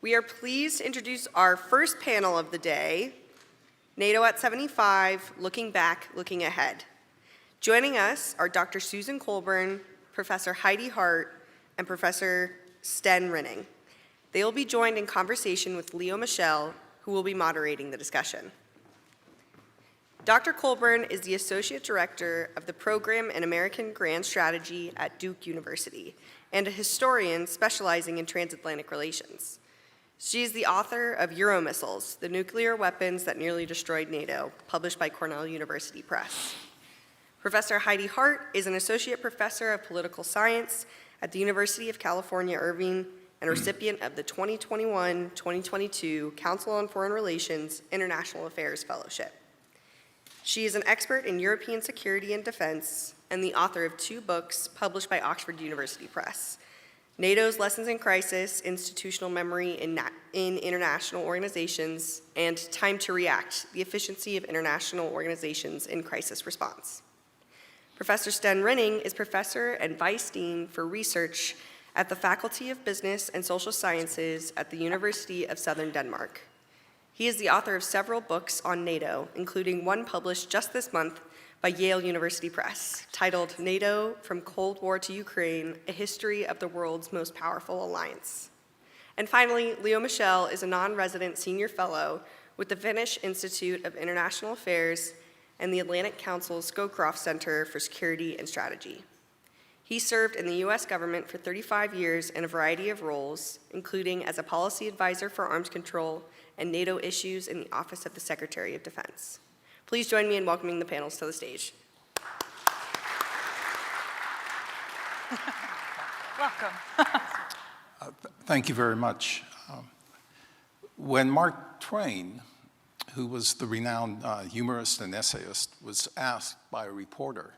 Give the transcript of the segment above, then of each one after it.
We are pleased to introduce our first panel of the day, NATO at 75, Looking Back, Looking Ahead. Joining us are Dr. Susan Colbourn, Professor Heidi Hardt, and Professor Sten Rynning. They will be joined in conversation with Leo Michel, who will be moderating the discussion. Dr. Colbourn is the Associate Director of the Program in American Grand Strategy at Duke University and a historian specializing in transatlantic relations. She is the author of Euromissiles, the Nuclear Weapons That Nearly Destroyed NATO, published by Cornell University Press. Professor Heidi Hardt is an Associate Professor of Political Science at the University of California, Irvine, and recipient of the 2021-2022 Council on Foreign Relations International Affairs Fellowship. She is an expert in European security and defense and the author of 2 books published by Oxford University Press, NATO's Lessons in Crisis, Institutional Memory in International Organizations, and Time to React, the Efficiency of International Organizations in Crisis Response. Professor Sten Rynning is Professor and Vice Dean for Research at the Faculty of Business and Social Sciences at the University of Southern Denmark. He is the author of several books on NATO, including one published just this month by Yale University Press, titled NATO From Cold War to Ukraine, A History of the World's Most Powerful Alliance. And finally, Leo Michel is a non-resident senior fellow with the Finnish Institute of International Affairs and the Atlantic Council's Scowcroft Center for Security and Strategy. He served in the U.S. government for 35 years in a variety of roles, including as a policy advisor for arms control and NATO issues in the Office of the Secretary of Defense. Please join me in welcoming the panels to the stage. Welcome. Thank you very much. When Mark Twain, who was the renowned humorist and essayist, was asked by a reporter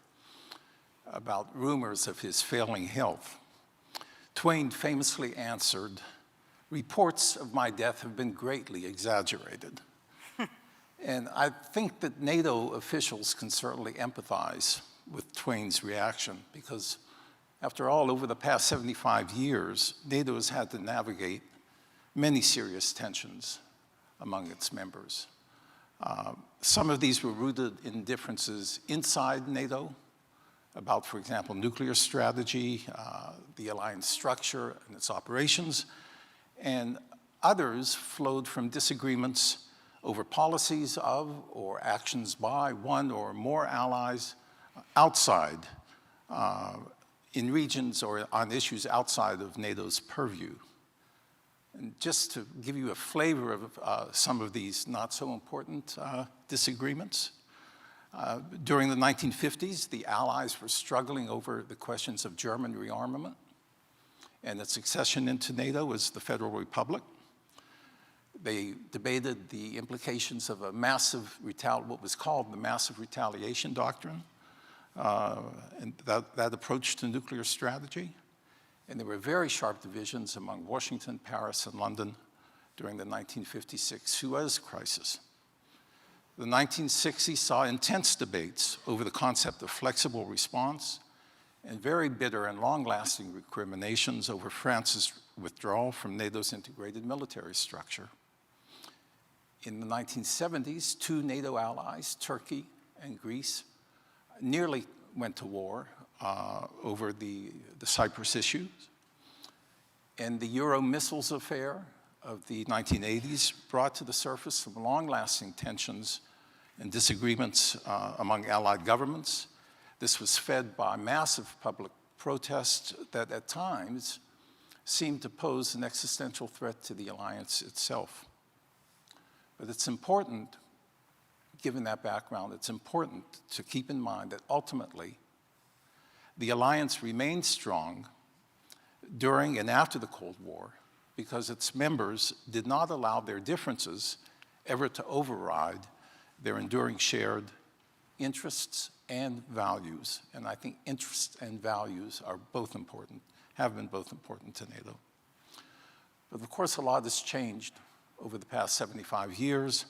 about rumors of his failing health, Twain famously answered, "Reports of my death have been greatly exaggerated." And I think that NATO officials can certainly empathize with Twain's reaction because, after all, over the past 75 years, NATO has had to navigate many serious tensions among its members. Some of these were rooted in differences inside NATO about, for example, nuclear strategy, the alliance structure and its operations, and others flowed from disagreements over policies of or actions by one or more allies outside, in regions or on issues outside of NATO's purview. And just to give you a flavor of some of these not so important disagreements, during the 1950s, the Allies were struggling over the questions of German rearmament and its accession into NATO as the Federal Republic. They debated the implications of a massive, what was called the massive retaliation doctrine, and that approach to nuclear strategy. And there were very sharp divisions among Washington, Paris, and London during the 1956 Suez crisis. The 1960s saw intense debates over the concept of flexible response and very bitter and long-lasting recriminations over France's withdrawal from NATO's integrated military structure. In the 1970s, 2 NATO allies, Turkey and Greece, nearly went to war over the Cyprus issue. And the Euromissiles affair of the 1980s brought to the surface some long-lasting tensions and disagreements among allied governments. This was fed by massive public protests that at times seemed to pose an existential threat to the alliance itself. But it's important, given that background, it's important to keep in mind that ultimately the alliance remained strong during and after the Cold War because its members did not allow their differences ever to override their enduring shared interests and values. And I think interests and values are both important, have been both important to NATO. But of course, a lot has changed over the past 75 years.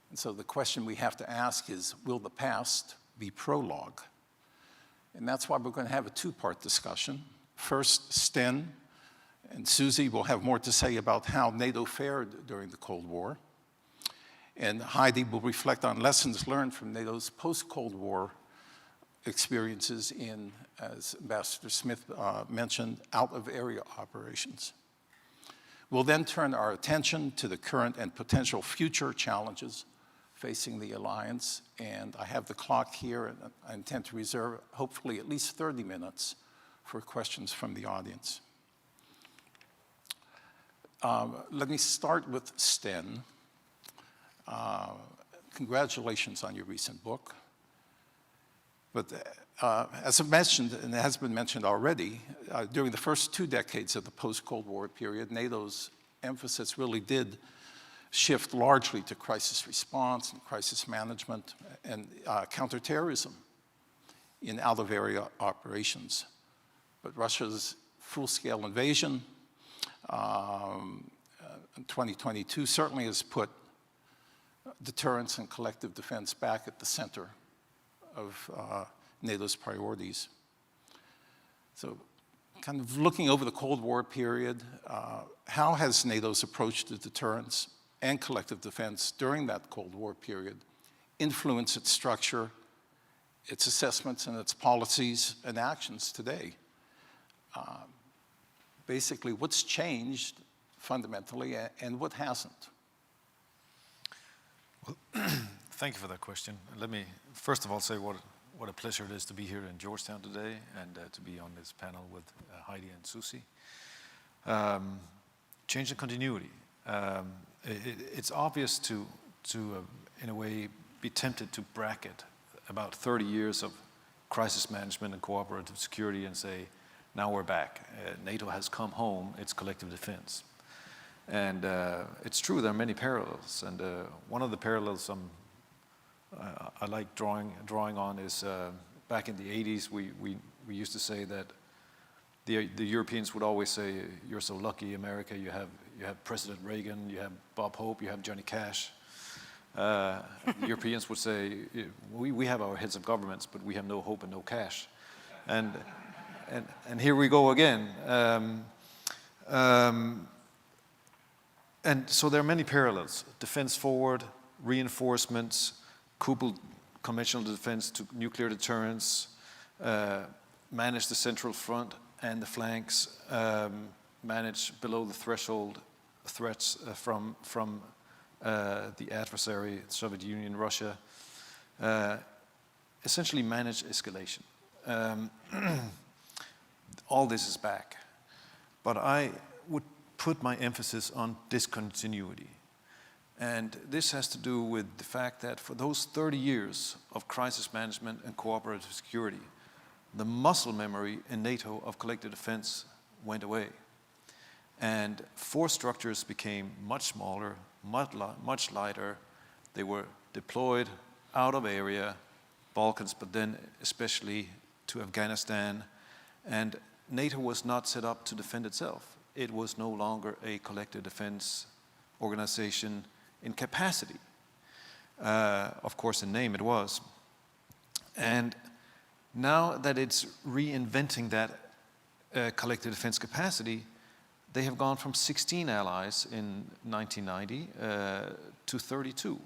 And so the question we have to ask is, will the past be prologue? And that's why we're going to have a 2-part discussion. First, Sten And Susie will have more to say about how NATO fared during the Cold War. And Heidi will reflect on lessons learned from NATO's post-Cold War experiences in, as Ambassador Smith mentioned, out-of-area operations. We'll then turn our attention to the current and potential future challenges facing the alliance, and I have the clock here, and I intend to reserve hopefully at least 30 minutes for questions from the audience. Let me start with Sten. Congratulations on your recent book. But as I mentioned, and it has been mentioned already, during the first 2 decades of the post-Cold War period, NATO's emphasis really did shift largely to crisis response and crisis management and counterterrorism in out-of-area operations. But Russia's full-scale invasion in 2022 certainly has put deterrence and collective defense back at the center of NATO's priorities. So kind of looking over the Cold War period, how has NATO's approach to deterrence and collective defense during that Cold War period influenced its structure, its assessments, and its policies and actions today? Basically, what's changed fundamentally and what hasn't? Well, thank you for that question. Let me first of all say what a pleasure it is to be here in Georgetown today and to be on this panel with Heidi and Susie. Change and continuity. It's obvious to in a way, be tempted to bracket about 30 years of crisis management and cooperative security and say, now we're back. NATO has come home, it's collective defense. And it's true, there are many parallels. And one of the parallels I like drawing on is back in the 80s, we used to say that the Europeans would always say, you're so lucky, America, you have President Reagan, you have Bob Hope, you have Johnny Cash. The Europeans would say, we have our heads of governments, but we have no hope and no cash. And here we go again. And so there are many parallels. Defense forward, reinforcements, coupled conventional defense to nuclear deterrence, manage the central front and the flanks, manage below the threshold threats from the adversary, Soviet Union, Russia, essentially manage escalation. All this is back. But I would put my emphasis on discontinuity. And this has to do with the fact that for those 30 years of crisis management and cooperative security, the muscle memory in NATO of collective defense went away. And force structures became much smaller, much lighter. They were deployed out of area, Balkans, but then especially to Afghanistan. And NATO was not set up to defend itself. It was no longer a collective defense organization in capacity. Of course, in name it was. And now that it's reinventing that collective defense capacity, they have gone from 16 allies in 1990 to 32.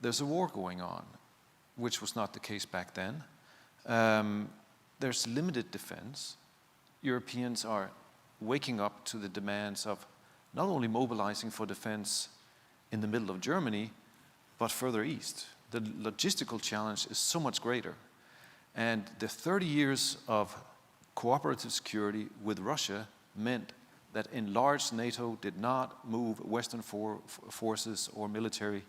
There's a war going on, which was not the case back then. There's limited defense. Europeans are waking up to the demands of not only mobilizing for defense in the middle of Germany, but further east. The logistical challenge is so much greater. And the 30 years of cooperative security with Russia meant that enlarged NATO did not move Western forces or military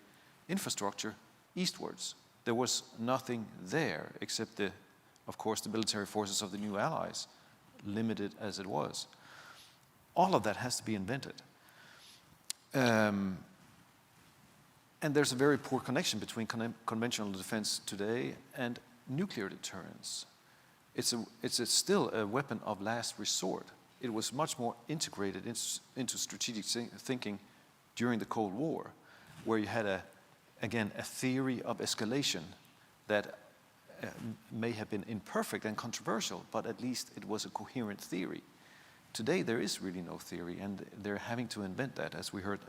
infrastructure eastwards. There was nothing there except of course, the military forces of the new allies, limited as it was. All of that has to be invented. And there's a very poor connection between conventional defense today and nuclear deterrence. It's still a weapon of last resort. It was much more integrated into strategic thinking during the Cold War, where you had, again, a theory of escalation that may have been imperfect and controversial, but at least it was a coherent theory. today there is really no theory, and they're having to invent that, as we heard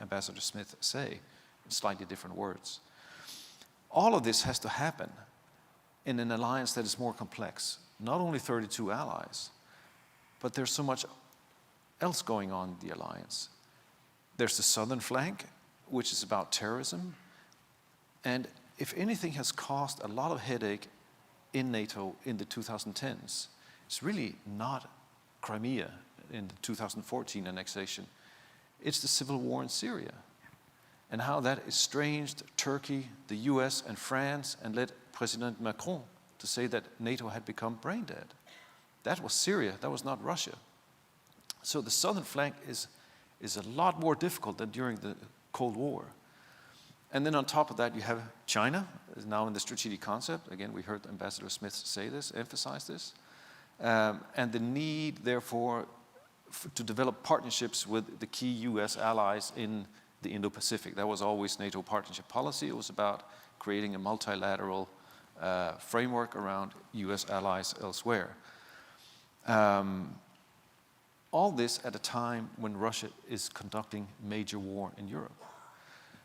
Ambassador Smith say, in slightly different words. All of this has to happen in an alliance that is more complex. Not only 32 allies, but there's so much else going on in the alliance. There's the southern flank, which is about terrorism. And if anything has caused a lot of headache in NATO in the 2010s, it's really not Crimea in the 2014 annexation. It's the civil war in Syria, and how that estranged Turkey, the US, and France, and led President Macron to say that NATO had become brain dead. That was Syria, that was not Russia. So the southern flank is a lot more difficult than during the Cold War. And then on top of that, you have China, is now in the strategic concept. Again, we heard Ambassador Smith say this, emphasize this. And the need, therefore, to develop partnerships with the key US allies in the Indo-Pacific. That was always NATO partnership policy. It was about creating a multilateral framework around US allies elsewhere. All this at a time when Russia is conducting major war in Europe.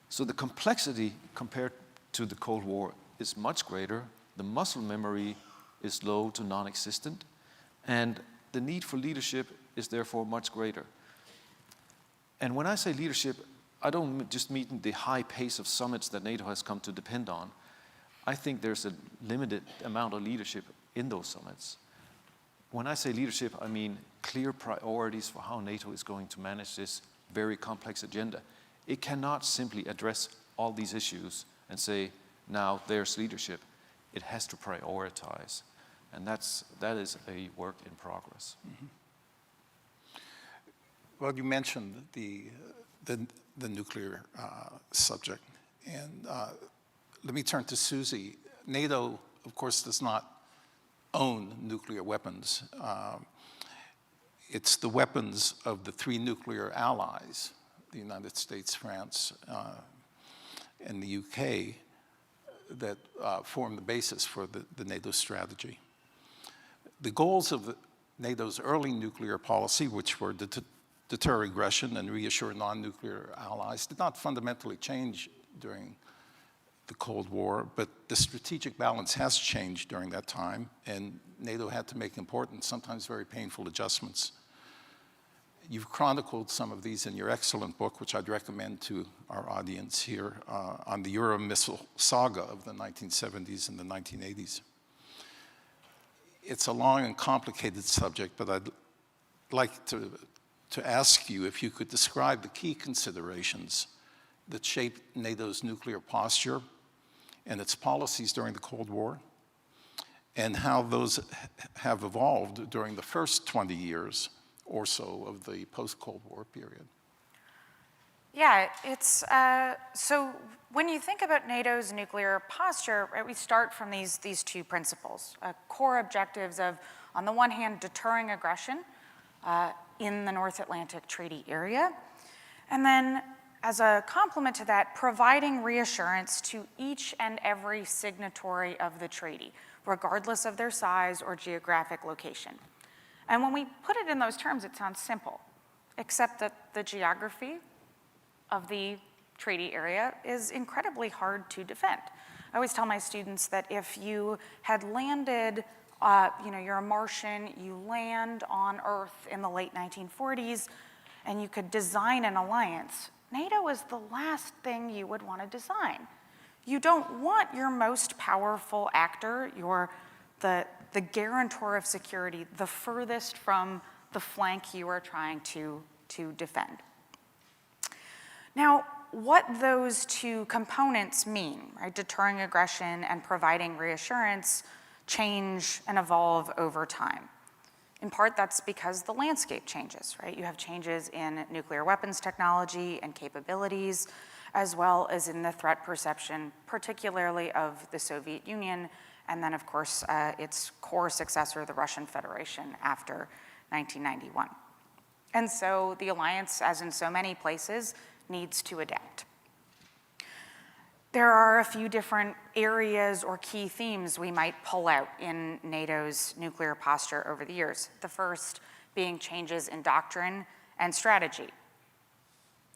So the complexity compared to the Cold War is much greater. The muscle memory is low to non-existent. And the need for leadership is therefore much greater. And when I say leadership, I don't just mean the high pace of summits that NATO has come to depend on. I think there's a limited amount of leadership in those summits. When I say leadership, I mean clear priorities for how NATO is going to manage this very complex agenda. It cannot simply address all these issues and say, now there's leadership. It has to prioritize. And that is a work in progress. Mm-hmm. Well, you mentioned the nuclear subject. And let me turn to Susie. NATO, of course, does not own nuclear weapons. It's the weapons of the three nuclear allies, the United States, France, and the UK, that form the basis for the NATO strategy. The goals of NATO's early nuclear policy, which were to deter aggression and reassure non-nuclear allies, did not fundamentally change during the Cold War, but the strategic balance has changed during that time, and NATO had to make important, sometimes very painful adjustments. You've chronicled some of these in your excellent book, which I'd recommend to our audience here, on the Euro missile saga of the 1970s and the 1980s. It's a long and complicated subject, but I'd like to ask you if you could describe the key considerations that shaped NATO's nuclear posture and its policies during the Cold War, and how those have evolved during the first 20 years or so of the post-Cold War period. Yeah, it's, so when you think about NATO's nuclear posture, right, we start from these two principles, core objectives of, on the one hand, deterring aggression in the North Atlantic Treaty area, and then as a complement to that, providing reassurance to each and every signatory of the treaty, regardless of their size or geographic location. And when we put it in those terms, it sounds simple, except that the geography of the treaty area is incredibly hard to defend. I always tell my students that if you had landed, you're a Martian, you land on Earth in the late 1940s, and you could design an alliance, NATO is the last thing you would want to design. You don't want your most powerful actor, the guarantor of security, the furthest from the flank you are trying to defend. Now, what those two components mean, right, deterring aggression and providing reassurance, change and evolve over time. In part, that's because the landscape changes, right? You have changes in nuclear weapons technology and capabilities, as well as in the threat perception, particularly of the Soviet Union, and then, of course, its core successor, the Russian Federation, after 1991. And so the alliance, as in so many places, needs to adapt. There are a few different areas or key themes we might pull out in NATO's nuclear posture over the years. The first being changes in doctrine and strategy.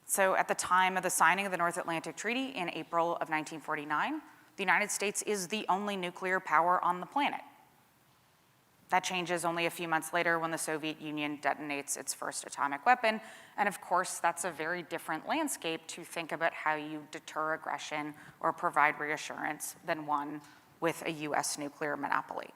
So at the time of the signing of the North Atlantic Treaty in April of 1949, the United States is the only nuclear power on the planet. That changes only a few months later when the Soviet Union detonates its first atomic weapon. And of course, that's a very different landscape to think about how you deter aggression or provide reassurance than one with a US nuclear monopoly.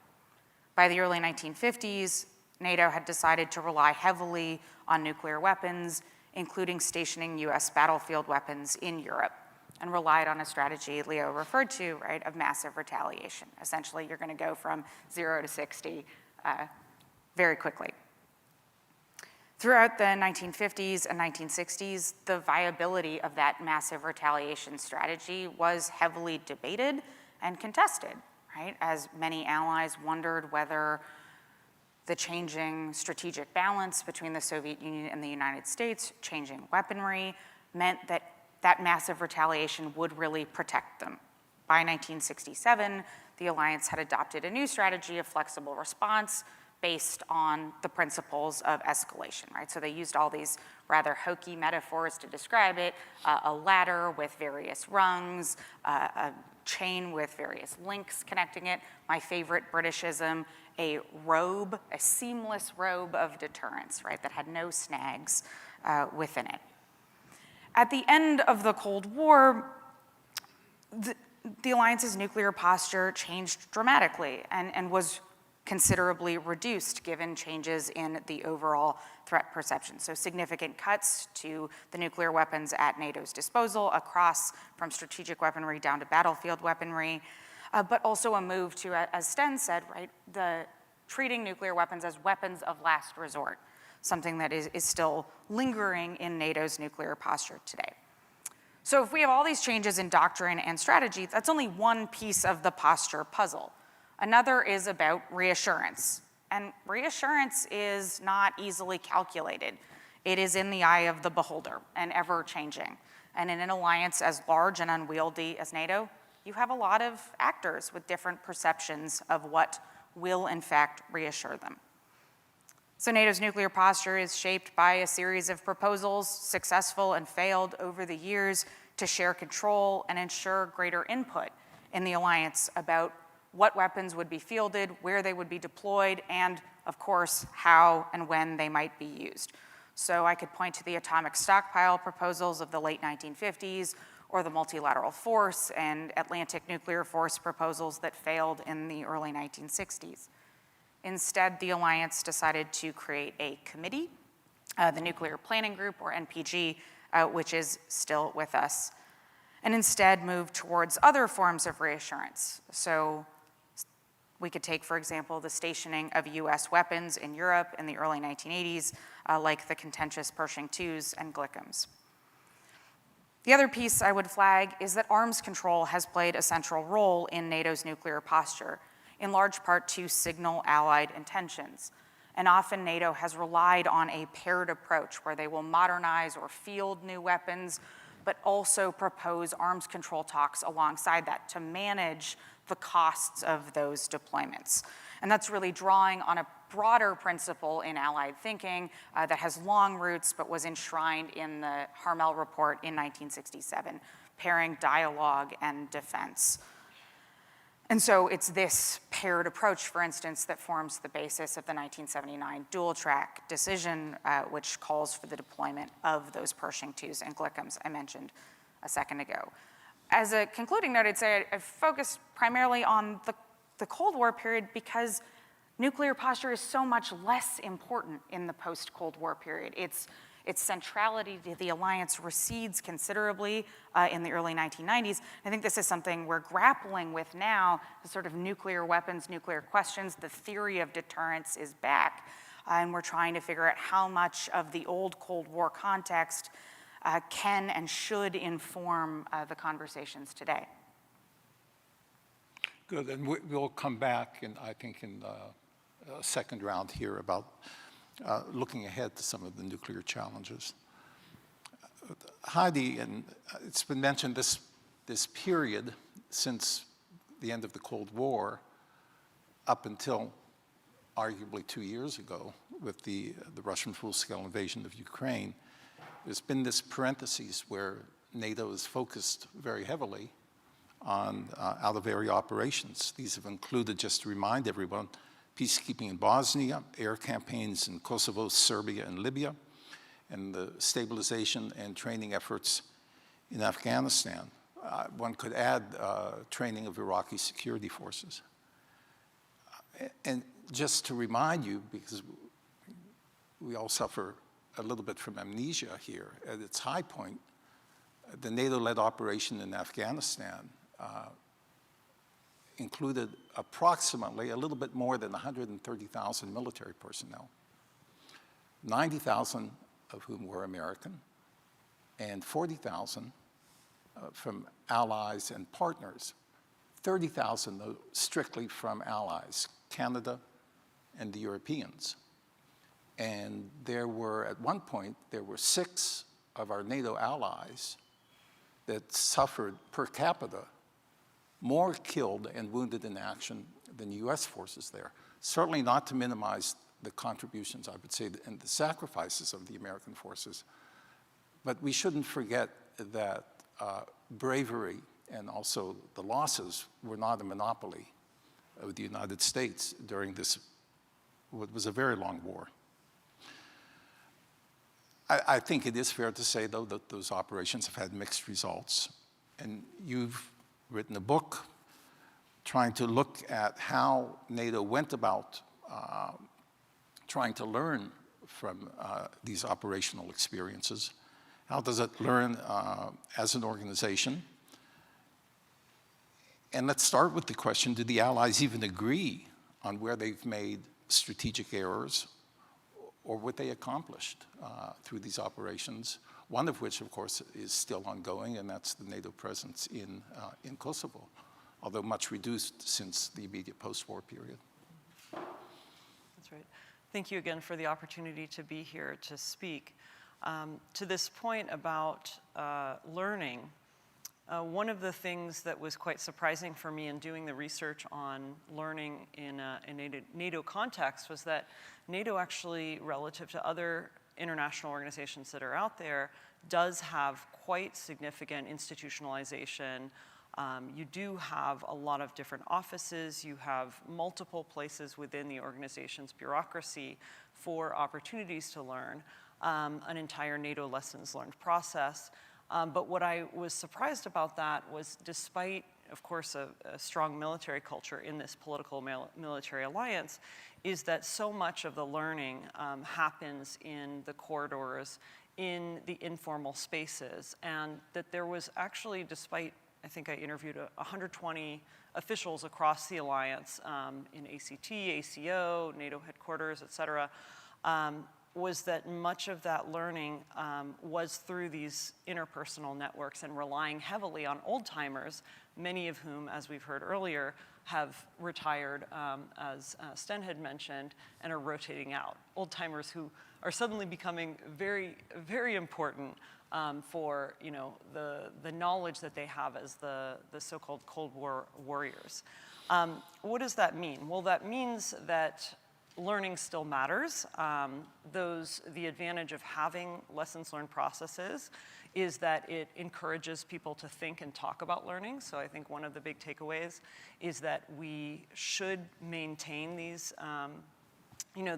By the early 1950s, NATO had decided to rely heavily on nuclear weapons, including stationing US battlefield weapons in Europe, and relied on a strategy Leo referred to, right, of massive retaliation. Essentially, you're gonna go from 0 to 60 very quickly. Throughout the 1950s and 1960s, the viability of that massive retaliation strategy was heavily debated and contested, right? As many allies wondered whether the changing strategic balance between the Soviet Union and the United States, changing weaponry, meant that that massive retaliation would really protect them. By 1967, the alliance had adopted a new strategy of flexible response based on the principles of escalation, right? So they used all these rather hokey metaphors to describe it, a ladder with various rungs, a chain with various links connecting it. My favorite Britishism, a robe, a seamless robe of deterrence, right, that had no snags within it. At the end of the Cold War, the alliance's nuclear posture changed dramatically and was considerably reduced given changes in the overall threat perception. So significant cuts to the nuclear weapons at NATO's disposal across from strategic weaponry down to battlefield weaponry, but also a move to, as Sten said, right, the treating nuclear weapons as weapons of last resort, something that is still lingering in NATO's nuclear posture today. So if we have all these changes in doctrine and strategy, that's only one piece of the posture puzzle. Another is about reassurance. And reassurance is not easily calculated. It is in the eye of the beholder and ever changing. And in an alliance as large and unwieldy as NATO, you have a lot of actors with different perceptions of what will in fact reassure them. So NATO's nuclear posture is shaped by a series of proposals, successful and failed over the years, to share control and ensure greater input in the alliance about what weapons would be fielded, where they would be deployed, and of course, how and when they might be used. So I could point to the atomic stockpile proposals of the late 1950s, or the multilateral force and Atlantic nuclear force proposals that failed in the early 1960s. Instead, the alliance decided to create a committee, the Nuclear Planning Group, or NPG, which is still with us, and instead moved towards other forms of reassurance. So we could take, for example, the stationing of US weapons in Europe in the early 1980s, like the contentious Pershing IIs and Glickums. The other piece I would flag is that arms control has played a central role in NATO's nuclear posture, in large part to signal Allied intentions. And often NATO has relied on a paired approach where they will modernize or field new weapons, but also propose arms control talks alongside that to manage the costs of those deployments. And that's really drawing on a broader principle in Allied thinking that has long roots but was enshrined in the Harmel Report in 1967, pairing dialogue and defense. And so it's this paired approach, for instance, that forms the basis of the 1979 dual-track decision, which calls for the deployment of those Pershing IIs and Glickums I mentioned a second ago. As a concluding note, I'd say I focused primarily on the Cold War period because nuclear posture is so much less important in the post-Cold War period. Its centrality to the alliance recedes considerably in the early 1990s. I think this is something we're grappling with now, the sort of nuclear weapons, nuclear questions. The theory of deterrence is back, and we're trying to figure out how much of the old Cold War context can and should inform the conversations today. Good, and we'll come back, I think, in the second round here about looking ahead to some of the nuclear challenges. Heidi, and it's been mentioned this period since the end of the Cold War up until arguably 2 years ago with the Russian full-scale invasion of Ukraine, there's been this parenthesis where NATO is focused very heavily on out-of-area operations. These have included, just to remind everyone, peacekeeping in Bosnia, air campaigns in Kosovo, Serbia, and Libya, and the stabilization and training efforts in Afghanistan. One could add training of Iraqi security forces. And just to remind you, because we all suffer a little bit from amnesia here, at its high point, the NATO-led operation in Afghanistan included approximately a little bit more than 130,000 military personnel, 90,000 of whom were American, and 40,000 from allies and partners, 30,000 though strictly from allies, Canada and the Europeans. And there were, at one point, there were 6 of our NATO allies that suffered per capita more killed and wounded in action than US forces there. Certainly not to minimize the contributions, I would say, and the sacrifices of the American forces. But we shouldn't forget that bravery and also the losses were not a monopoly of the United States during this, what was a very long war. I think it is fair to say, though, that those operations have had mixed results. And you've written a book trying to look at how NATO went about trying to learn from these operational experiences. How does it learn as an organization? And let's start with the question, did the Allies even agree on where they've made strategic errors or what they accomplished through these operations, one of which, of course, is still ongoing, and that's the NATO presence in Kosovo, although much reduced since the immediate post-war period. That's right. Thank you again for the opportunity to be here to speak. To this point about learning, one of the things that was quite surprising for me in doing the research on learning in a NATO context was that NATO actually, relative to other international organizations that are out there, does have quite significant institutionalization. You do have a lot of different offices. You have multiple places within the organization's bureaucracy for opportunities to learn, an entire NATO lessons learned process. But what I was surprised about that was, despite, of course, a strong military culture in this political military alliance, is that so much of the learning happens in the corridors, in the informal spaces, and that there was actually, despite, I think I interviewed 120 officials across the alliance in ACT, ACO, NATO headquarters, et cetera, was that much of that learning was through these interpersonal networks and relying heavily on old-timers, many of whom, as we've heard earlier, have retired, as Sten had mentioned, and are rotating out. Old-timers who are suddenly becoming very, very important for, you know, the knowledge that they have as the so-called Cold War warriors. What does that mean? Well, that means that learning still matters. The advantage of having lessons learned processes is that it encourages people to think and talk about learning. So I think one of the big takeaways is that we should maintain these,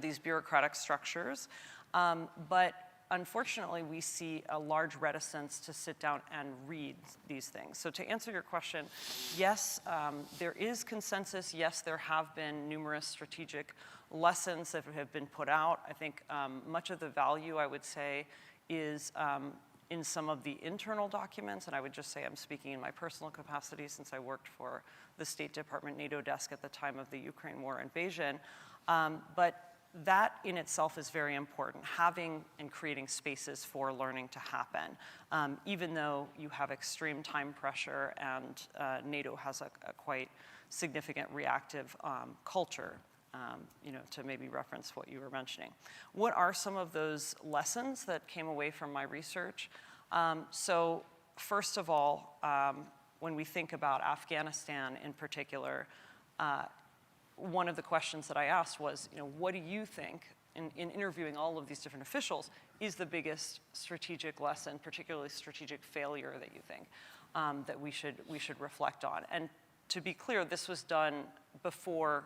these bureaucratic structures. But unfortunately, we see a large reticence to sit down and read these things. So to answer your question, yes, there is consensus. Yes, there have been numerous strategic lessons that have been put out. I think much of the value, I would say, is in some of the internal documents, and I would just say I'm speaking in my personal capacity since I worked for the State Department NATO desk at the time of the Ukraine war invasion. But that in itself is very important, having and creating spaces for learning to happen, even though you have extreme time pressure and NATO has a quite significant reactive culture, to maybe reference what you were mentioning. What are some of those lessons that came away from my research? So first of all, when we think about Afghanistan in particular, one of the questions that I asked was, what do you think in interviewing all of these different officials, is the biggest strategic lesson, particularly strategic failure that you think that we should reflect on? And to be clear, this was done before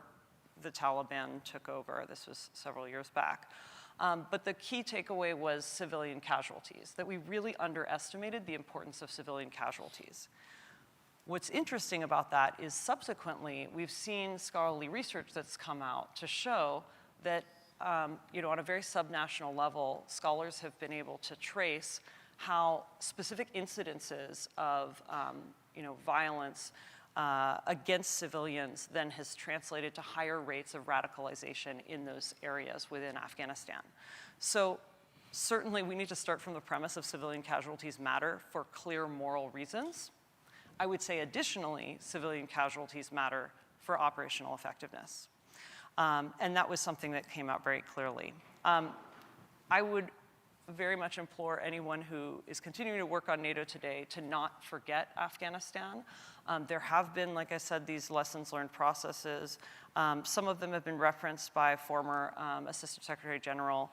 the Taliban took over. This was several years back. But the key takeaway was civilian casualties, that we really underestimated the importance of civilian casualties. What's interesting about that is subsequently, we've seen scholarly research that's come out to show that, on a very subnational level, scholars have been able to trace how specific incidences of, violence against civilians then has translated to higher rates of radicalization in those areas within Afghanistan. So certainly we need to start from the premise of civilian casualties matter for clear moral reasons. I would say additionally, civilian casualties matter for operational effectiveness. And that was something that came out very clearly. I would very much implore anyone who is continuing to work on NATO today to not forget Afghanistan. There have been, like I said, these lessons learned processes. Some of them have been referenced by former Assistant Secretary General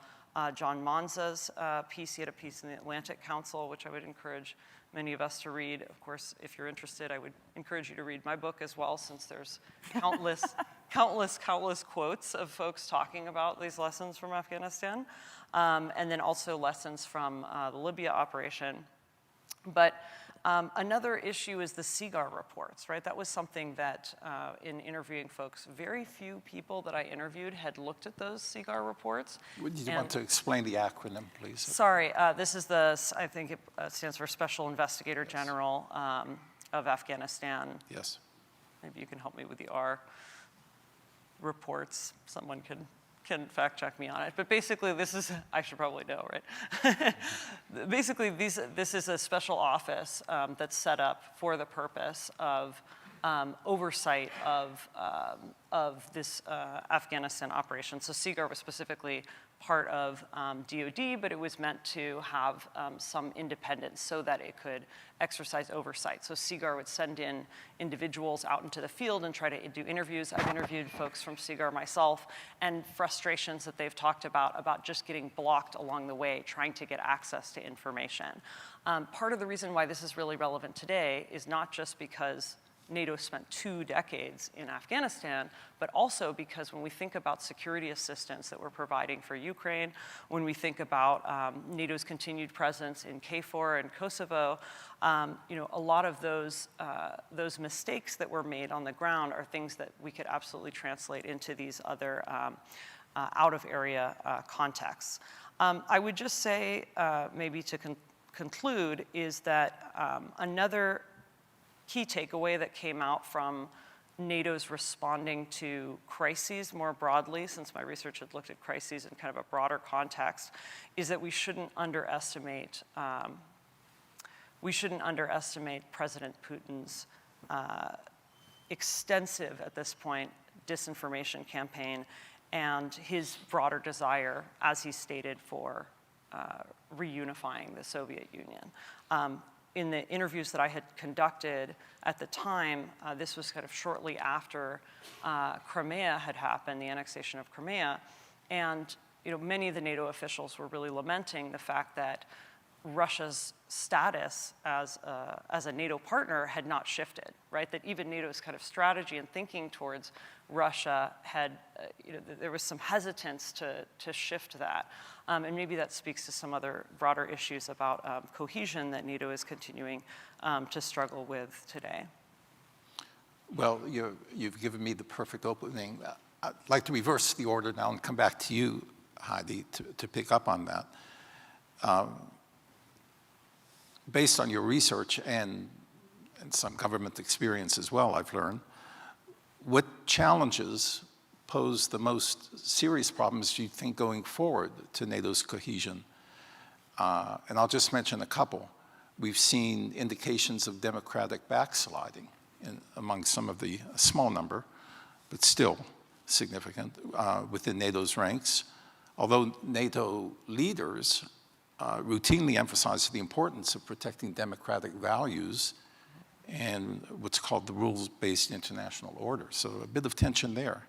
John Monza's piece. He had a piece in the Atlantic Council, which I would encourage many of us to read. Of course, if you're interested, I would encourage you to read my book as well, since there's countless quotes of folks talking about these lessons from Afghanistan, and then also lessons from the Libya operation. But another issue is the SACEUR reports, right? That was something that, in interviewing folks, very few people that I interviewed had looked at those SACEUR reports. Would you want to explain the acronym, please? Sorry, this is I think it stands for Special Investigator General of Afghanistan. Yes. Maybe you can help me with the R reports. Someone can fact check me on it. But basically, I should probably know, right? Basically, this is a special office that's set up for the purpose of oversight of this Afghanistan operation. So SACEUR was specifically part of DoD, but it was meant to have some independence so that it could exercise oversight. So SACEUR would send in individuals out into the field and try to do interviews. I've interviewed folks from SACEUR myself, and frustrations that they've talked about just getting blocked along the way, trying to get access to information. Part of the reason why this is really relevant today is not just because NATO spent 2 decades in Afghanistan, but also because when we think about security assistance that we're providing for Ukraine, when we think about NATO's continued presence in KFOR and Kosovo, a lot of those mistakes that were made on the ground are things that we could absolutely translate into these other out-of-area contexts. I would just say, maybe to conclude, is that another key takeaway that came out from NATO's responding to crises more broadly, since my research had looked at crises in kind of a broader context, is that we shouldn't underestimate President Putin's extensive, at this point, disinformation campaign and his broader desire, as he stated, for reunifying the Soviet Union. In the interviews that I had conducted at the time, this was kind of shortly after Crimea had happened, the annexation of Crimea, and many of the NATO officials were really lamenting the fact that Russia's status as a NATO partner had not shifted, right? That even NATO's kind of strategy and thinking towards Russia had, there was some hesitance to shift that. And maybe that speaks to some other broader issues about cohesion that NATO is continuing to struggle with today. Well, you've given me the perfect opening. I'd like to reverse the order now and come back to you, Heidi, to pick up on that. Based on your research and some government experience as well, I've learned, what challenges pose the most serious problems, do you think, going forward to NATO's cohesion? And I'll just mention a couple. We've seen indications of democratic backsliding among some of the small number, but still significant, within NATO's ranks. Although NATO leaders routinely emphasize the importance of protecting democratic values and what's called the rules-based international order. So a bit of tension there.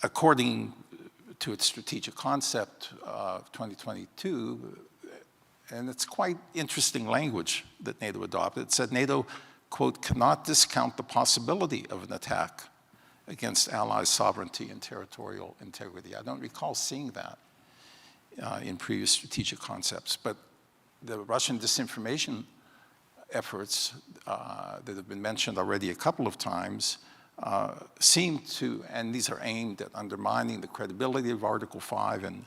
according to its strategic concept of 2022, and it's quite interesting language that NATO adopted. It said NATO, quote, cannot discount the possibility of an attack against allies' sovereignty and territorial integrity. I don't recall seeing that in previous strategic concepts, but the Russian disinformation efforts that have been mentioned already a couple of times seem to, and these are aimed at undermining the credibility of Article 5 and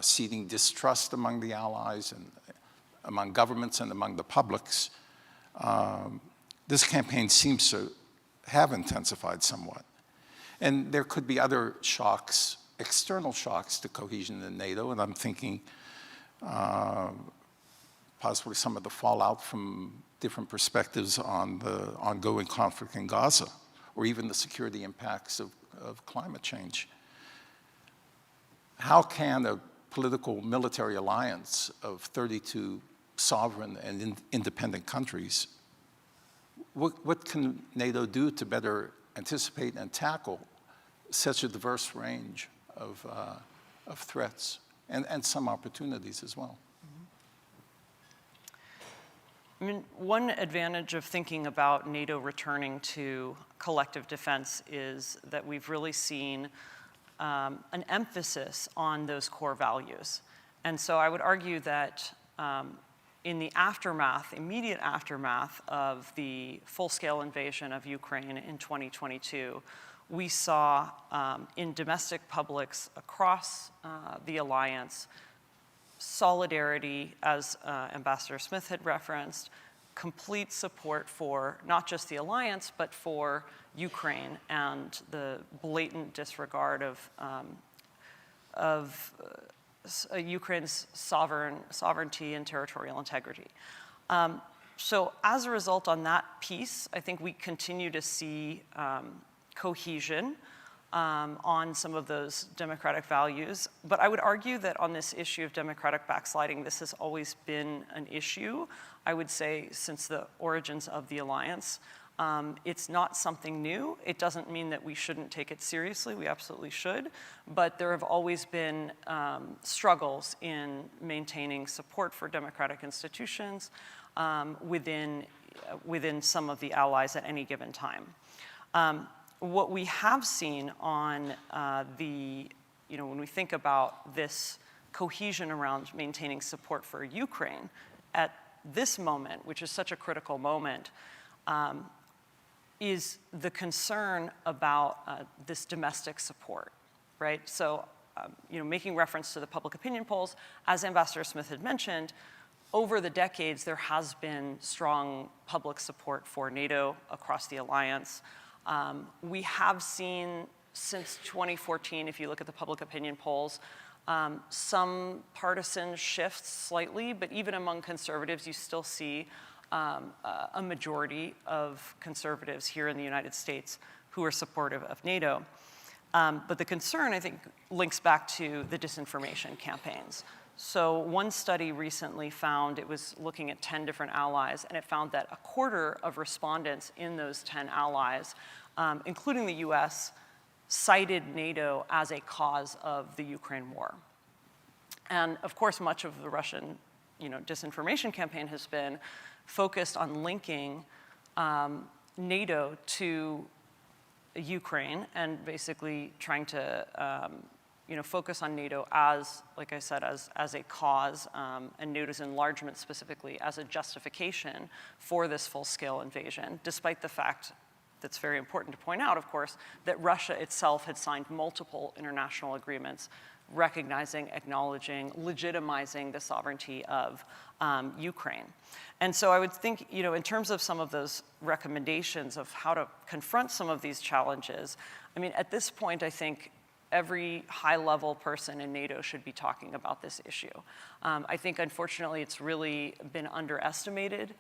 seeding distrust among the allies and among governments and among the publics. This campaign seems to have intensified somewhat. And there could be other shocks, external shocks to cohesion in NATO, and I'm thinking possibly some of the fallout from different perspectives on the ongoing conflict in Gaza, or even the security impacts of climate change. How can a political military alliance of 32 sovereign and independent countries, what can NATO do to better anticipate and tackle such a diverse range of threats and some opportunities as well? I mean, one advantage of thinking about NATO returning to collective defense is that we've really seen an emphasis on those core values. And so I would argue that in the aftermath, immediate aftermath of the full-scale invasion of Ukraine in 2022, we saw in domestic publics across the alliance solidarity, as Ambassador Smith had referenced, complete support for not just the alliance, but for Ukraine and the blatant disregard of Ukraine's sovereignty and territorial integrity. So as a result on that piece, I think we continue to see cohesion on some of those democratic values. But I would argue that on this issue of democratic backsliding, this has always been an issue, I would say, since the origins of the alliance. It's not something new. It doesn't mean that we shouldn't take it seriously. We absolutely should. But there have always been struggles in maintaining support for democratic institutions within some of the allies at any given time. What we have seen on when we think about this cohesion around maintaining support for Ukraine at this moment, which is such a critical moment, is the concern about this domestic support, right? So, making reference to the public opinion polls, as Ambassador Smith had mentioned, over the decades, there has been strong public support for NATO across the alliance. We have seen since 2014, if you look at the public opinion polls, some partisan shifts slightly, but even among conservatives, you still see a majority of conservatives here in the United States who are supportive of NATO. But the concern, I think, links back to the disinformation campaigns. So one study recently found, it was looking at 10 different allies, and it found that a quarter of respondents in those 10 allies, including the US, cited NATO as a cause of the Ukraine war. And of course, much of the Russian disinformation campaign has been focused on linking NATO to Ukraine and basically trying to focus on NATO as, like I said, as a cause, and NATO's enlargement specifically as a justification for this full-scale invasion, despite the fact that's very important to point out, of course, that Russia itself had signed multiple international agreements recognizing, acknowledging, legitimizing the sovereignty of Ukraine. And so I would think, in terms of some of those recommendations of how to confront some of these challenges, I mean, at this point, I think every high-level person in NATO should be talking about this issue. I think, unfortunately, it's really been underestimated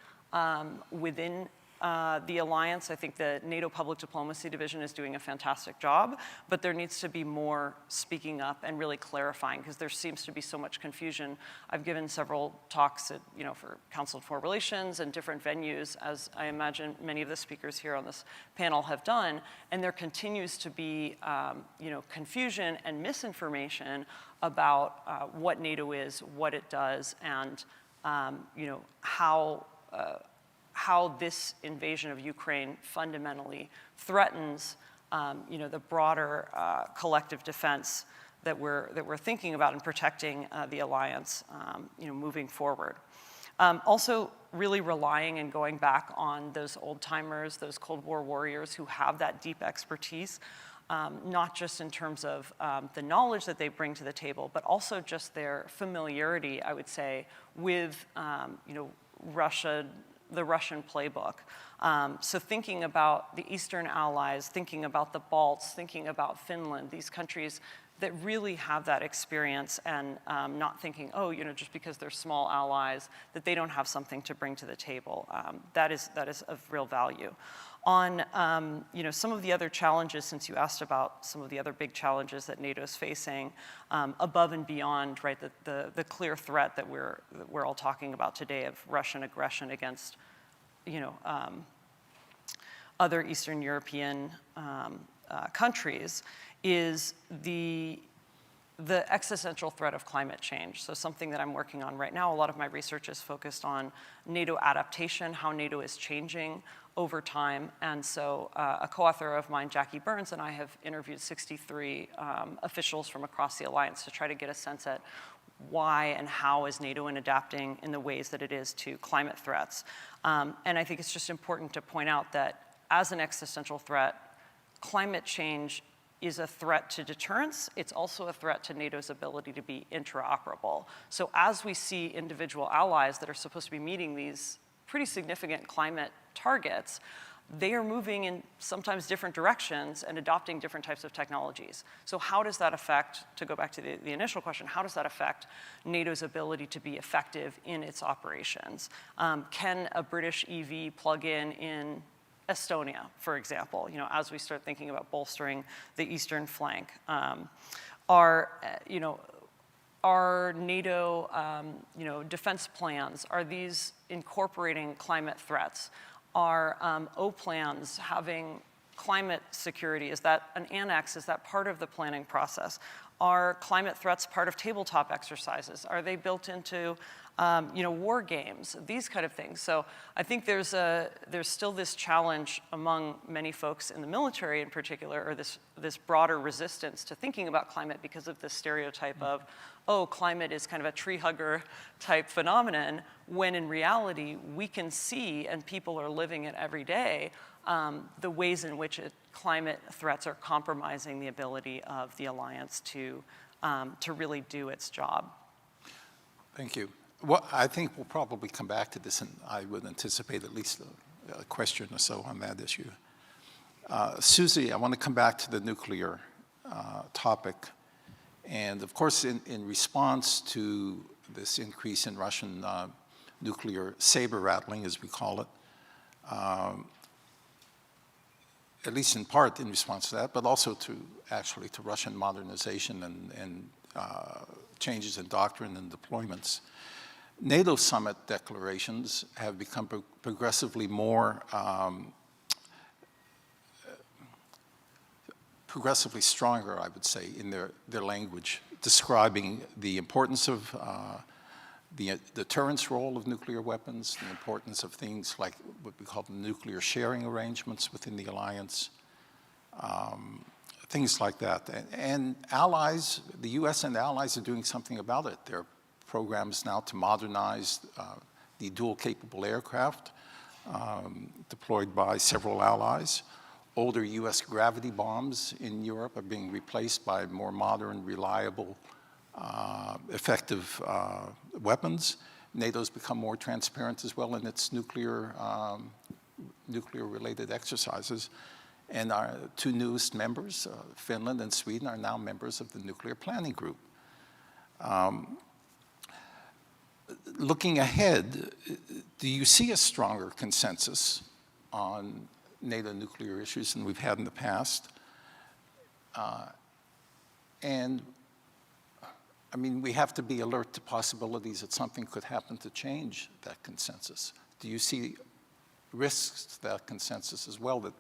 within the alliance, I think the NATO Public Diplomacy Division is doing a fantastic job, but there needs to be more speaking up and really clarifying, because there seems to be so much confusion. I've given several talks at, for Council on Foreign Relations and different venues, as I imagine many of the speakers here on this panel have done, and there continues to be, confusion and misinformation about what NATO is, what it does, and how this invasion of Ukraine fundamentally threatens, the broader collective defense that we're thinking about in protecting the alliance, moving forward. Also, really relying and going back on those old timers, those Cold War warriors who have that deep expertise, not just in terms of the knowledge that they bring to the table, but also just their familiarity, I would say, with Russia, the Russian playbook. So thinking about the Eastern allies, thinking about the Balts, thinking about Finland, these countries that really have that experience, and not thinking, just because they're small allies, that they don't have something to bring to the table. That is of real value. On some of the other challenges, since you asked about some of the other big challenges that NATO is facing, above and beyond, right, the clear threat that we're all talking about today of Russian aggression against, other Eastern European countries, is the existential threat of climate change. So something that I'm working on right now, a lot of my research is focused on NATO adaptation, how NATO is changing over time. And so a co-author of mine, Jackie Burns, and I have interviewed 63 officials from across the alliance to try to get a sense at why and how is NATO adapting in the ways that it is to climate threats. And I think it's just important to point out that as an existential threat, climate change is a threat to deterrence. It's also a threat to NATO's ability to be interoperable. So as we see individual allies that are supposed to be meeting these pretty significant climate targets, they are moving in sometimes different directions and adopting different types of technologies. So how does that affect, to go back to the initial question, how does that affect NATO's ability to be effective in its operations? Can a British EV plug in Estonia, for example, as we start thinking about bolstering the eastern flank? Are NATO, defense plans, are these incorporating climate threats? Are O-plans having climate security? Is that an annex? Is that part of the planning process? Are climate threats part of tabletop exercises? Are they built into war games, these kind of things? So I think there's still this challenge among many folks in the military in particular, or this broader resistance to thinking about climate because of this stereotype of, climate is kind of a tree hugger type phenomenon, when in reality we can see, and people are living it every day, the ways in which climate threats are compromising the ability of the alliance to really do its job. Thank you. Well, I think we'll probably come back to this, and I would anticipate at least a question or so on that issue. Susie, I want to come back to the nuclear topic. And of course, in response to this increase in Russian nuclear saber rattling, as we call it, at least in part in response to that, but also to Russian modernization and changes in doctrine and deployments, NATO summit declarations have become progressively more, progressively stronger, I would say, in their language, describing the importance of the deterrence role of nuclear weapons, the importance of things like what we call the nuclear sharing arrangements within the alliance, things like that. And allies, the US and the allies are doing something about it. There are programs now to modernize the dual-capable aircraft deployed by several allies. Older US gravity bombs in Europe are being replaced by more modern, reliable, effective weapons. NATO's become more transparent as well in its nuclear-related exercises. And our two newest members, Finland and Sweden, are now members of the Nuclear Planning Group. Looking ahead, do you see a stronger consensus on NATO nuclear issues than we've had in the past. And I mean, we have to be alert to possibilities that something could happen to change that consensus. Do you see risks to that consensus as well that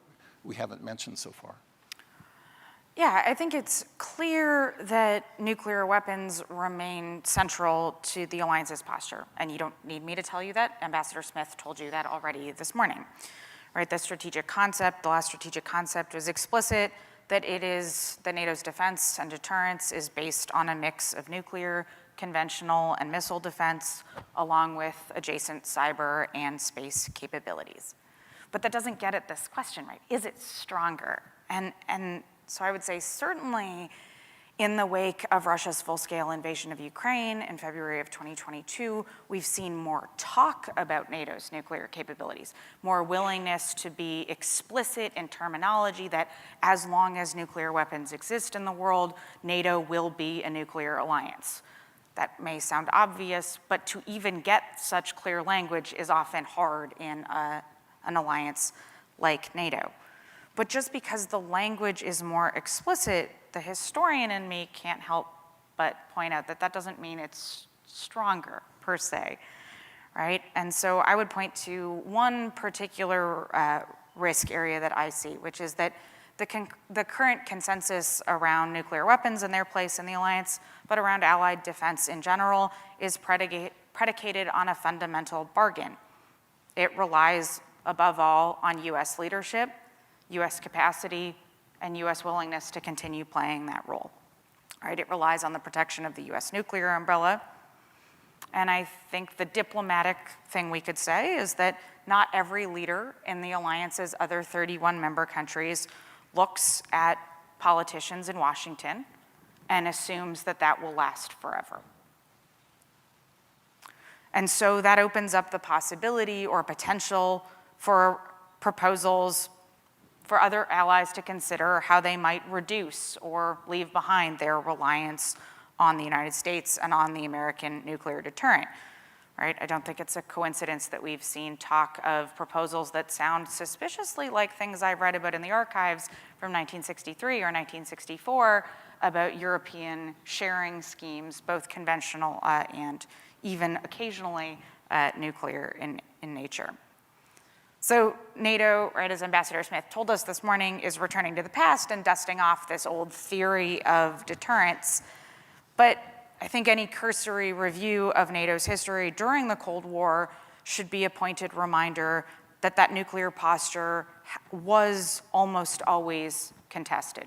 we haven't mentioned so far? Yeah, I think it's clear that nuclear weapons remain central to the alliance's posture. And you don't need me to tell you that. Ambassador Smith told you that already this morning. Right, the strategic concept, the last strategic concept was explicit that that NATO's defense and deterrence is based on a mix of nuclear, conventional, and missile defense, along with adjacent cyber and space capabilities. But that doesn't get at this question, right? Is it stronger? And so I would say certainly in the wake of Russia's full-scale invasion of Ukraine in February of 2022, we've seen more talk about NATO's nuclear capabilities, more willingness to be explicit in terminology that as long as nuclear weapons exist in the world, NATO will be a nuclear alliance. That may sound obvious, but to even get such clear language is often hard in an alliance like NATO. But just because the language is more explicit, the historian in me can't help but point out that that doesn't mean it's stronger, per se, right? And so I would point to one particular risk area that I see, which is that the current consensus around nuclear weapons and their place in the alliance, but around allied defense in general, is predicated on a fundamental bargain. It relies, above all, on US leadership, US capacity, and US willingness to continue playing that role. Right? It relies on the protection of the US nuclear umbrella. And I think the diplomatic thing we could say is that not every leader in the alliance's other 31 member countries looks at politicians in Washington and assumes that that will last forever. And so that opens up the possibility or potential for proposals for other allies to consider how they might reduce or leave behind their reliance on the United States and on the American nuclear deterrent, right? I don't think it's a coincidence that we've seen talk of proposals that sound suspiciously like things I've read about in the archives from 1963 or 1964 about European sharing schemes, both conventional and even occasionally nuclear in nature. So NATO, right, as Ambassador Smith told us this morning, is returning to the past and dusting off this old theory of deterrence. But I think any cursory review of NATO's history during the Cold War should be a pointed reminder that that nuclear posture was almost always contested.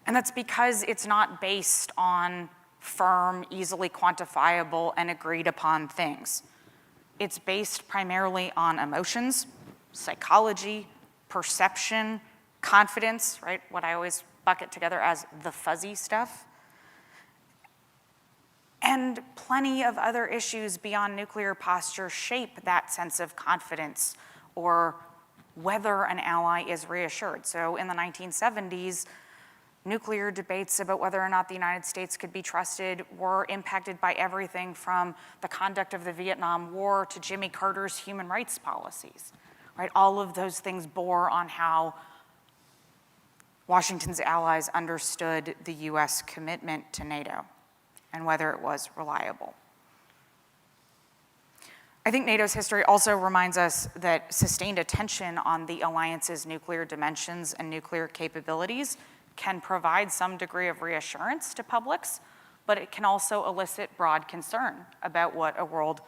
And that's because it's not based on firm, easily quantifiable, and agreed upon things. It's based primarily on emotions, psychology, perception, confidence, right? What I always bucket together as the fuzzy stuff. And plenty of other issues beyond nuclear posture shape that sense of confidence or whether an ally is reassured. So in the 1970s, nuclear debates about whether or not the United States could be trusted were impacted by everything from the conduct of the Vietnam War to Jimmy Carter's human rights policies, right? All of those things bore on how Washington's allies understood the US commitment to NATO and whether it was reliable. I think NATO's history also reminds us that sustained attention on the alliance's nuclear dimensions and nuclear capabilities can provide some degree of reassurance to publics, but it can also elicit broad concern about what a world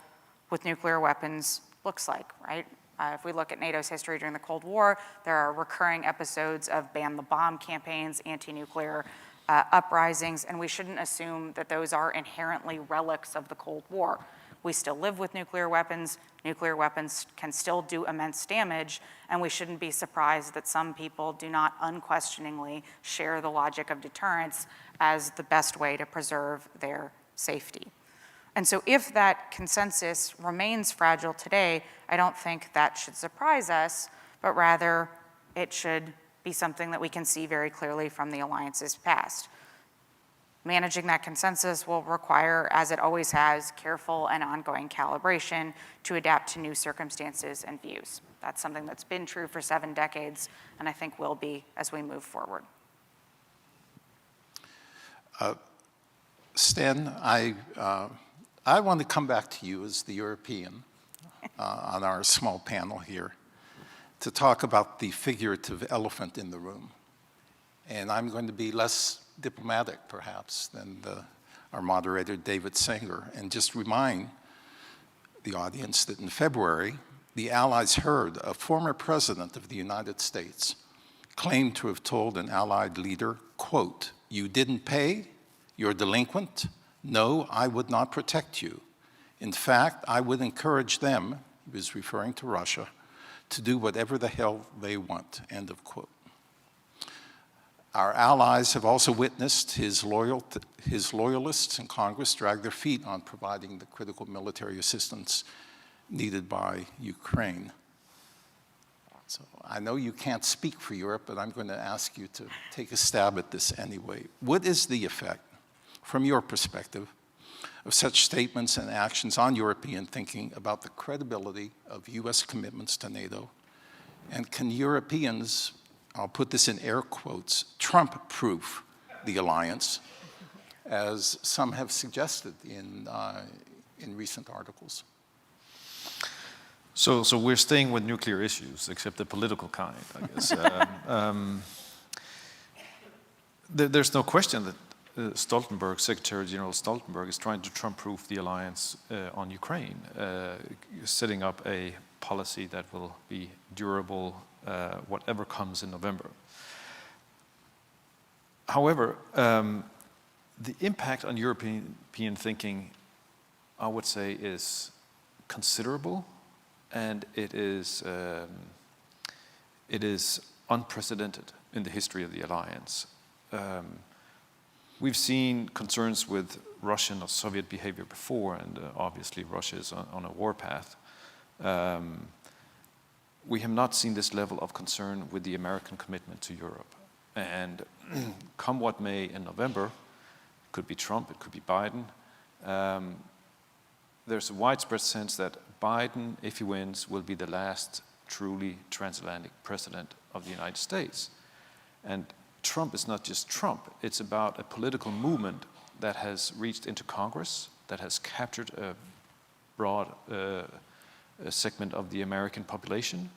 with nuclear weapons looks like, right? If we look at NATO's history during the Cold War, there are recurring episodes of ban the bomb campaigns, anti-nuclear uprisings, and we shouldn't assume that those are inherently relics of the Cold War. We still live with nuclear weapons can still do immense damage, and we shouldn't be surprised that some people do not unquestioningly share the logic of deterrence as the best way to preserve their safety. And so if that consensus remains fragile today, I don't think that should surprise us, but rather it should be something that we can see very clearly from the alliance's past. managing that consensus will require, as it always has, careful and ongoing calibration to adapt to new circumstances and views. That's something that's been true for 7 decades, and I think will be as we move forward. Sten, I want to come back to you as the European on our small panel here to talk about the figurative elephant in the room. And I'm going to be less diplomatic, perhaps, than our moderator, David Sanger, and just remind the audience that in February, the Allies heard a former president of the United States claim to have told an Allied leader, quote, "You didn't pay? You're delinquent? No, I would not protect you. In fact, I would encourage them," he was referring to Russia, "to do whatever the hell they want," end of quote. Our allies have also witnessed his loyalists in Congress drag their feet on providing the critical military assistance needed by Ukraine. So I know you can't speak for Europe, but I'm going to ask you to take a stab at this anyway. What is the effect, from your perspective, of such statements and actions on European thinking about the credibility of US commitments to NATO? And can Europeans, I'll put this in air quotes, Trump-proof the alliance, as some have suggested in recent articles? So we're staying with nuclear issues, except the political kind, I guess. There's no question that Stoltenberg, Secretary General Stoltenberg, is trying to Trump-proof the alliance on Ukraine, setting up a policy that will be durable, whatever comes in November. However, the impact on European thinking, I would say, is considerable, and it is unprecedented in the history of the alliance. We've seen concerns with Russian or Soviet behavior before, and obviously Russia is on a warpath. We have not seen this level of concern with the American commitment to Europe. And come what may in November, it could be Trump, it could be Biden, there's a widespread sense that Biden, if he wins, will be the last truly transatlantic president of the United States. And Trump is not just Trump, it's about a political movement that has reached into Congress, that has captured a broad segment of the American population.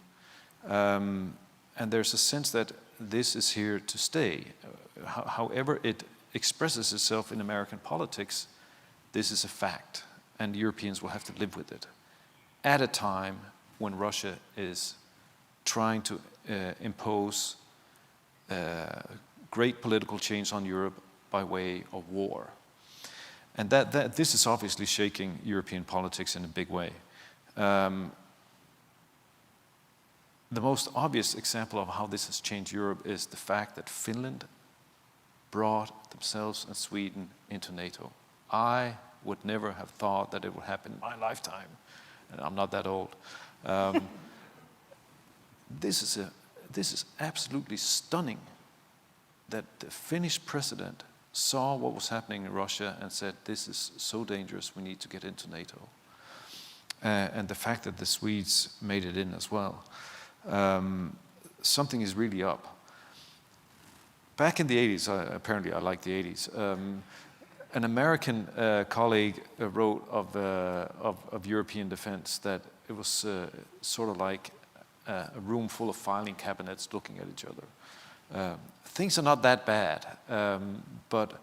And there's a sense that this is here to stay. However it expresses itself in American politics, this is a fact, and Europeans will have to live with it at a time when Russia is trying to impose great political change on Europe by way of war. And this is obviously shaking European politics in a big way. The most obvious example of how this has changed Europe is the fact that Finland brought themselves and Sweden into NATO. I would never have thought that it would happen in my lifetime, and I'm not that old. This is absolutely stunning that the Finnish president saw what was happening in Russia and said, this is so dangerous, we need to get into NATO. And the fact that the Swedes made it in as well. Something is really up. Back in the 80s, apparently I like the 80s, an American colleague wrote of European defense that it was sort of like a room full of filing cabinets looking at each other. Things are not that bad, but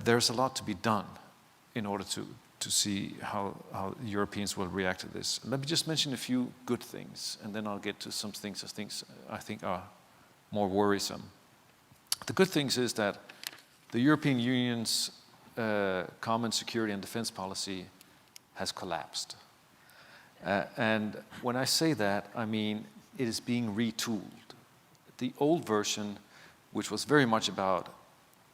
there's a lot to be done in order to see how Europeans will react to this. Let me just mention a few good things, and then I'll get to some things I think are more worrisome. The good things is that the European Union's common security and defense policy has collapsed. And when I say that, I mean it is being retooled. The old version, which was very much about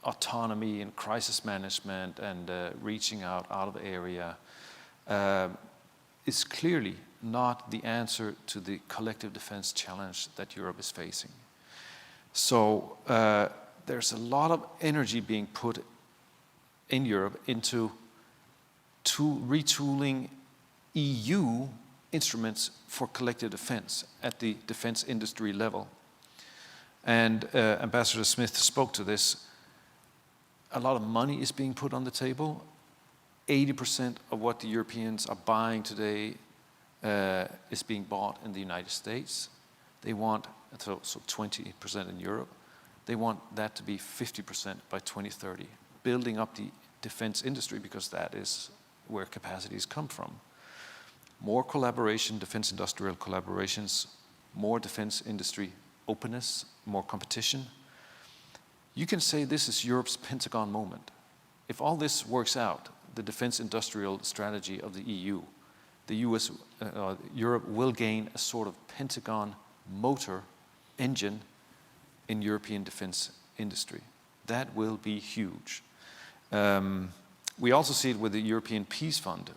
autonomy and crisis management and reaching out of the area, is clearly not the answer to the collective defense challenge that Europe is facing. So there's a lot of energy being put in Europe into retooling EU instruments for collective defense at the defense industry level. And Ambassador Smith spoke to this. A lot of money is being put on the table. 80% of what the Europeans are buying today is being bought in the United States. They want, so 20% in Europe. They want that to be 50% by 2030, building up the defense industry because that is where capacities come from. More collaboration, defense industrial collaborations, more defense industry openness, more competition. You can say this is Europe's Pentagon moment. If all this works out, the defense industrial strategy of the EU, the US, Europe will gain a sort of Pentagon motor engine in European defense industry. That will be huge. We also see it with the European Peace Fund,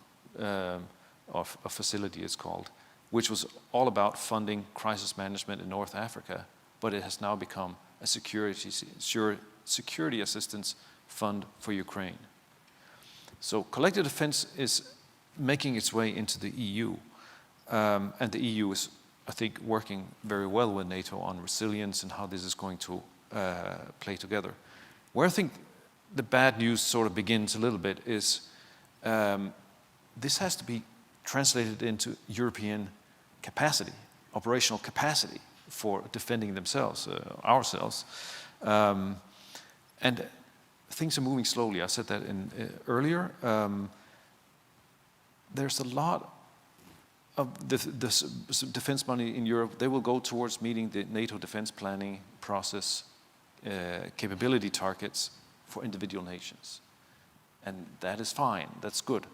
of a facility it's called, which was all about funding crisis management in North Africa, but it has now become a security assistance fund for Ukraine. So collective defense is making its way into the EU, and the EU is, I think, working very well with NATO on resilience and how this is going to play together. Where I think the bad news sort of begins a little bit is this has to be translated into European capacity, operational capacity for defending themselves, ourselves. And things are moving slowly. I said that earlier. There's a lot of the defense money in Europe. They will go towards meeting the NATO defense planning process capability targets for individual nations. And that is fine, that's good.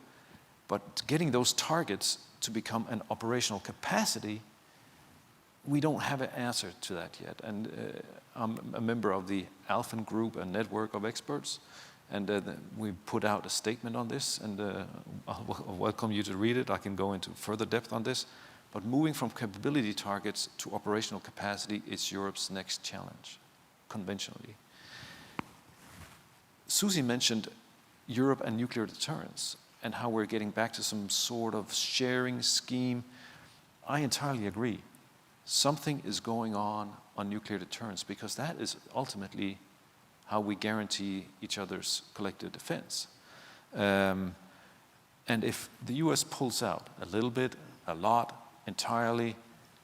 But getting those targets to become an operational capacity, we don't have an answer to that yet. And I'm a member of the Alphen Group, a network of experts, and we put out a statement on this, and I'll welcome you to read it. I can go into further depth on this. But moving from capability targets to operational capacity is Europe's next challenge, conventionally. Susie mentioned Europe and nuclear deterrence and how we're getting back to some sort of sharing scheme. I entirely agree. Something is going on nuclear deterrence because that is ultimately how we guarantee each other's collective defense. And if the US pulls out a little bit, a lot, entirely,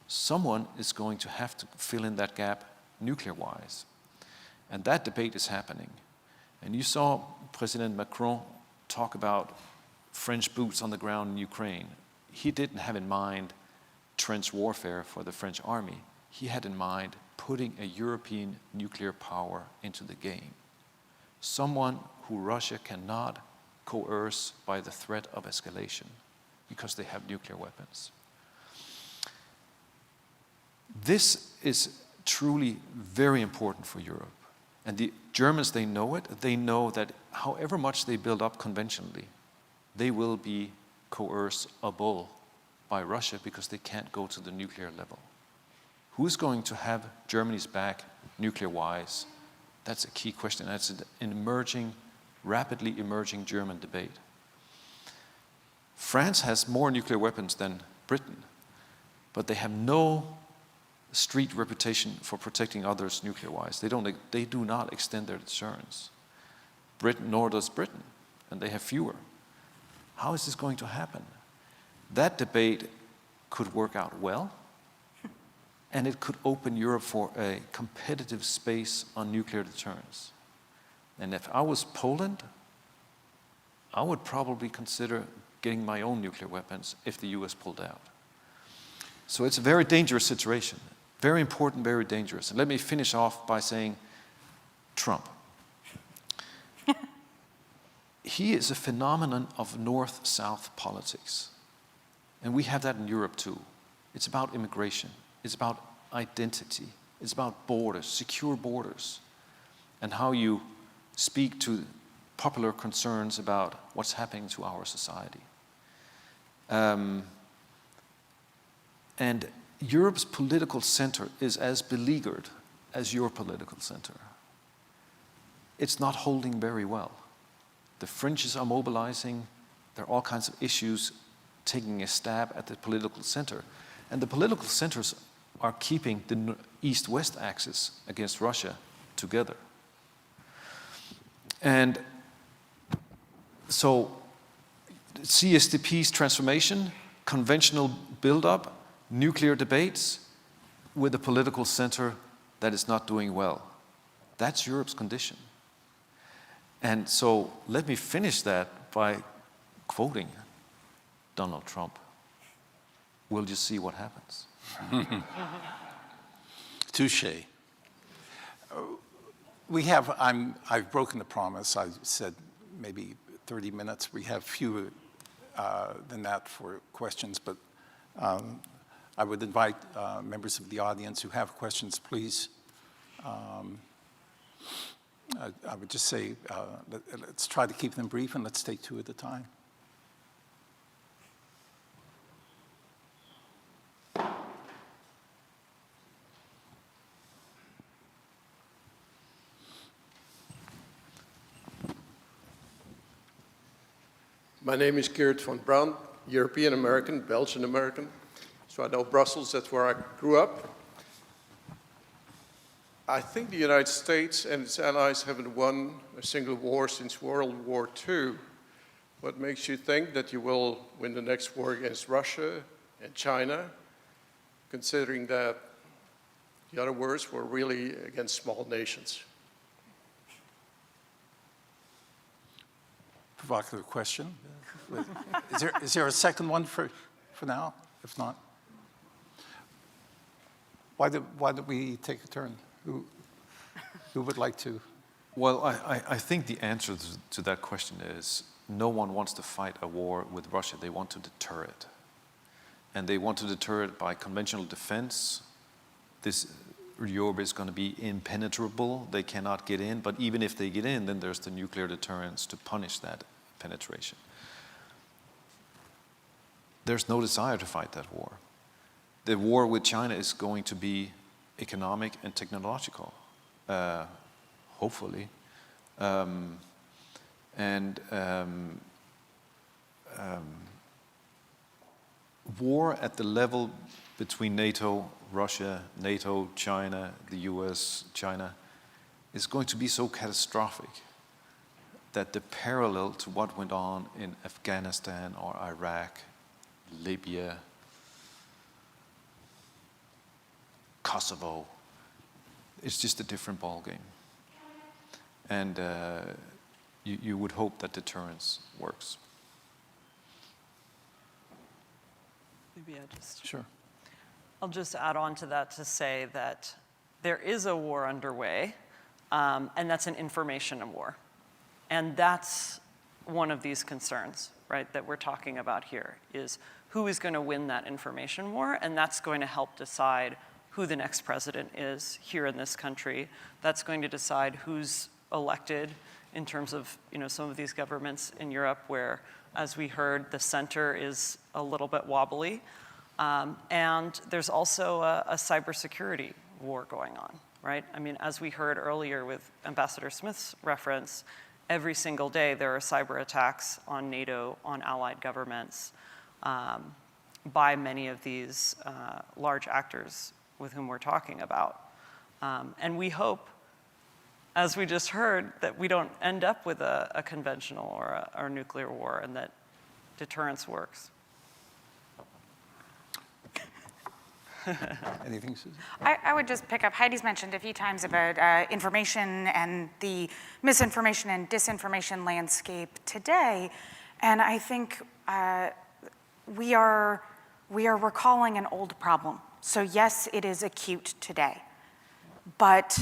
someone is going to have to fill in that gap nuclear-wise. And that debate is happening. And you saw President Macron talk about French boots on the ground in Ukraine. He didn't have in mind trench warfare for the French army. He had in mind putting a European nuclear power into the game. Someone who Russia cannot coerce by the threat of escalation because they have nuclear weapons. This is truly very important for Europe. And the Germans, they know it. They know that however much they build up conventionally, they will be coerceable by Russia because they can't go to the nuclear level. Who's going to have Germany's back nuclear-wise? That's a key question. That's an rapidly emerging German debate. France has more nuclear weapons than Britain, but they have no street reputation for protecting others nuclear-wise. They do not extend their deterrence. Nor does Britain, and they have fewer. How is this going to happen? That debate could work out well, and it could open Europe for a competitive space on nuclear deterrence. And if I was Poland, I would probably consider getting my own nuclear weapons if the US pulled out. So it's a very dangerous situation. Very important, very dangerous. And let me finish off by saying Trump. He is a phenomenon of north-south politics. And we have that in Europe too. It's about immigration. It's about identity. It's about borders, secure borders, and how you speak to popular concerns about what's happening to our society. And Europe's political center is as beleaguered as your political center. It's not holding very well. The fringes are mobilizing. There are all kinds of issues taking a stab at the political center. And the political centers are keeping the East-West axis against Russia together. And so CSDP's transformation, conventional buildup, nuclear debates with a political center that is not doing well. That's Europe's condition. And so let me finish that by quoting Donald Trump. We'll just see what happens. Touché. I've broken the promise. I said maybe 30 minutes. We have fewer than that for questions, but I would invite members of the audience who have questions, please. I would just say, let's try to keep them brief and let's take two at a time. My name is Geert van Brand, European American, Belgian American. So I know Brussels, that's where I grew up. I think the United States and its allies haven't won a single war since World War II. What makes you think that you will win the next war against Russia and China, considering that the other wars were really against small nations? Provocative question. Is there a second one for now? If not, why did we take a turn? Who would like to? Well, I think the answer to that question is no one wants to fight a war with Russia. They want to deter it. And they want to deter it by conventional defense. Europe is going to be impenetrable. They cannot get in. But even if they get in, then there's the nuclear deterrence to punish that penetration. There's no desire to fight that war. The war with China is going to be economic and technological, hopefully. War at the level between NATO, Russia, NATO, China, the US, China, is going to be so catastrophic that the parallel to what went on in Afghanistan or Iraq, Libya, Kosovo, it's just a different ballgame. And you would hope that deterrence works. Maybe Sure. I'll just add on to that to say that there is a war underway, and that's an information war. And that's one of these concerns, right, that we're talking about here, is who is going to win that information war, and that's going to help decide who the next president is here in this country. That's going to decide who's elected in terms of, some of these governments in Europe where, as we heard, the center is a little bit wobbly. And there's also a cybersecurity war going on, right? I mean, as we heard earlier with Ambassador Smith's reference, every single day there are cyber attacks on NATO, on allied governments, by many of these large actors with whom we're talking about. And we hope, as we just heard, that we don't end up with a conventional or a nuclear war, and that deterrence works. Anything, Susan? I would just pick up, Heidi's mentioned a few times about information and the misinformation and disinformation landscape today. And I think we are recalling an old problem. So yes, it is acute today. But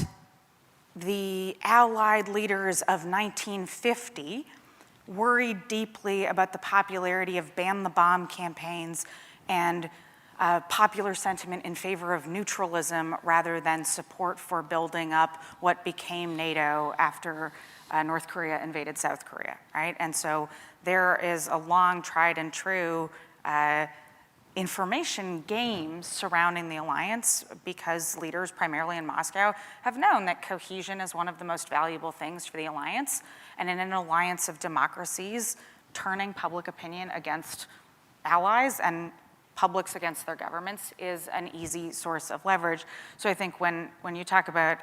the Allied leaders of 1950 worried deeply about the popularity of ban the bomb campaigns and popular sentiment in favor of neutralism rather than support for building up what became NATO after North Korea invaded South Korea, right? And so there is a long tried and true information games surrounding the alliance, because leaders primarily in Moscow have known that cohesion is one of the most valuable things for the alliance. And in an alliance of democracies, turning public opinion against allies and publics against their governments is an easy source of leverage. So I think when you talk about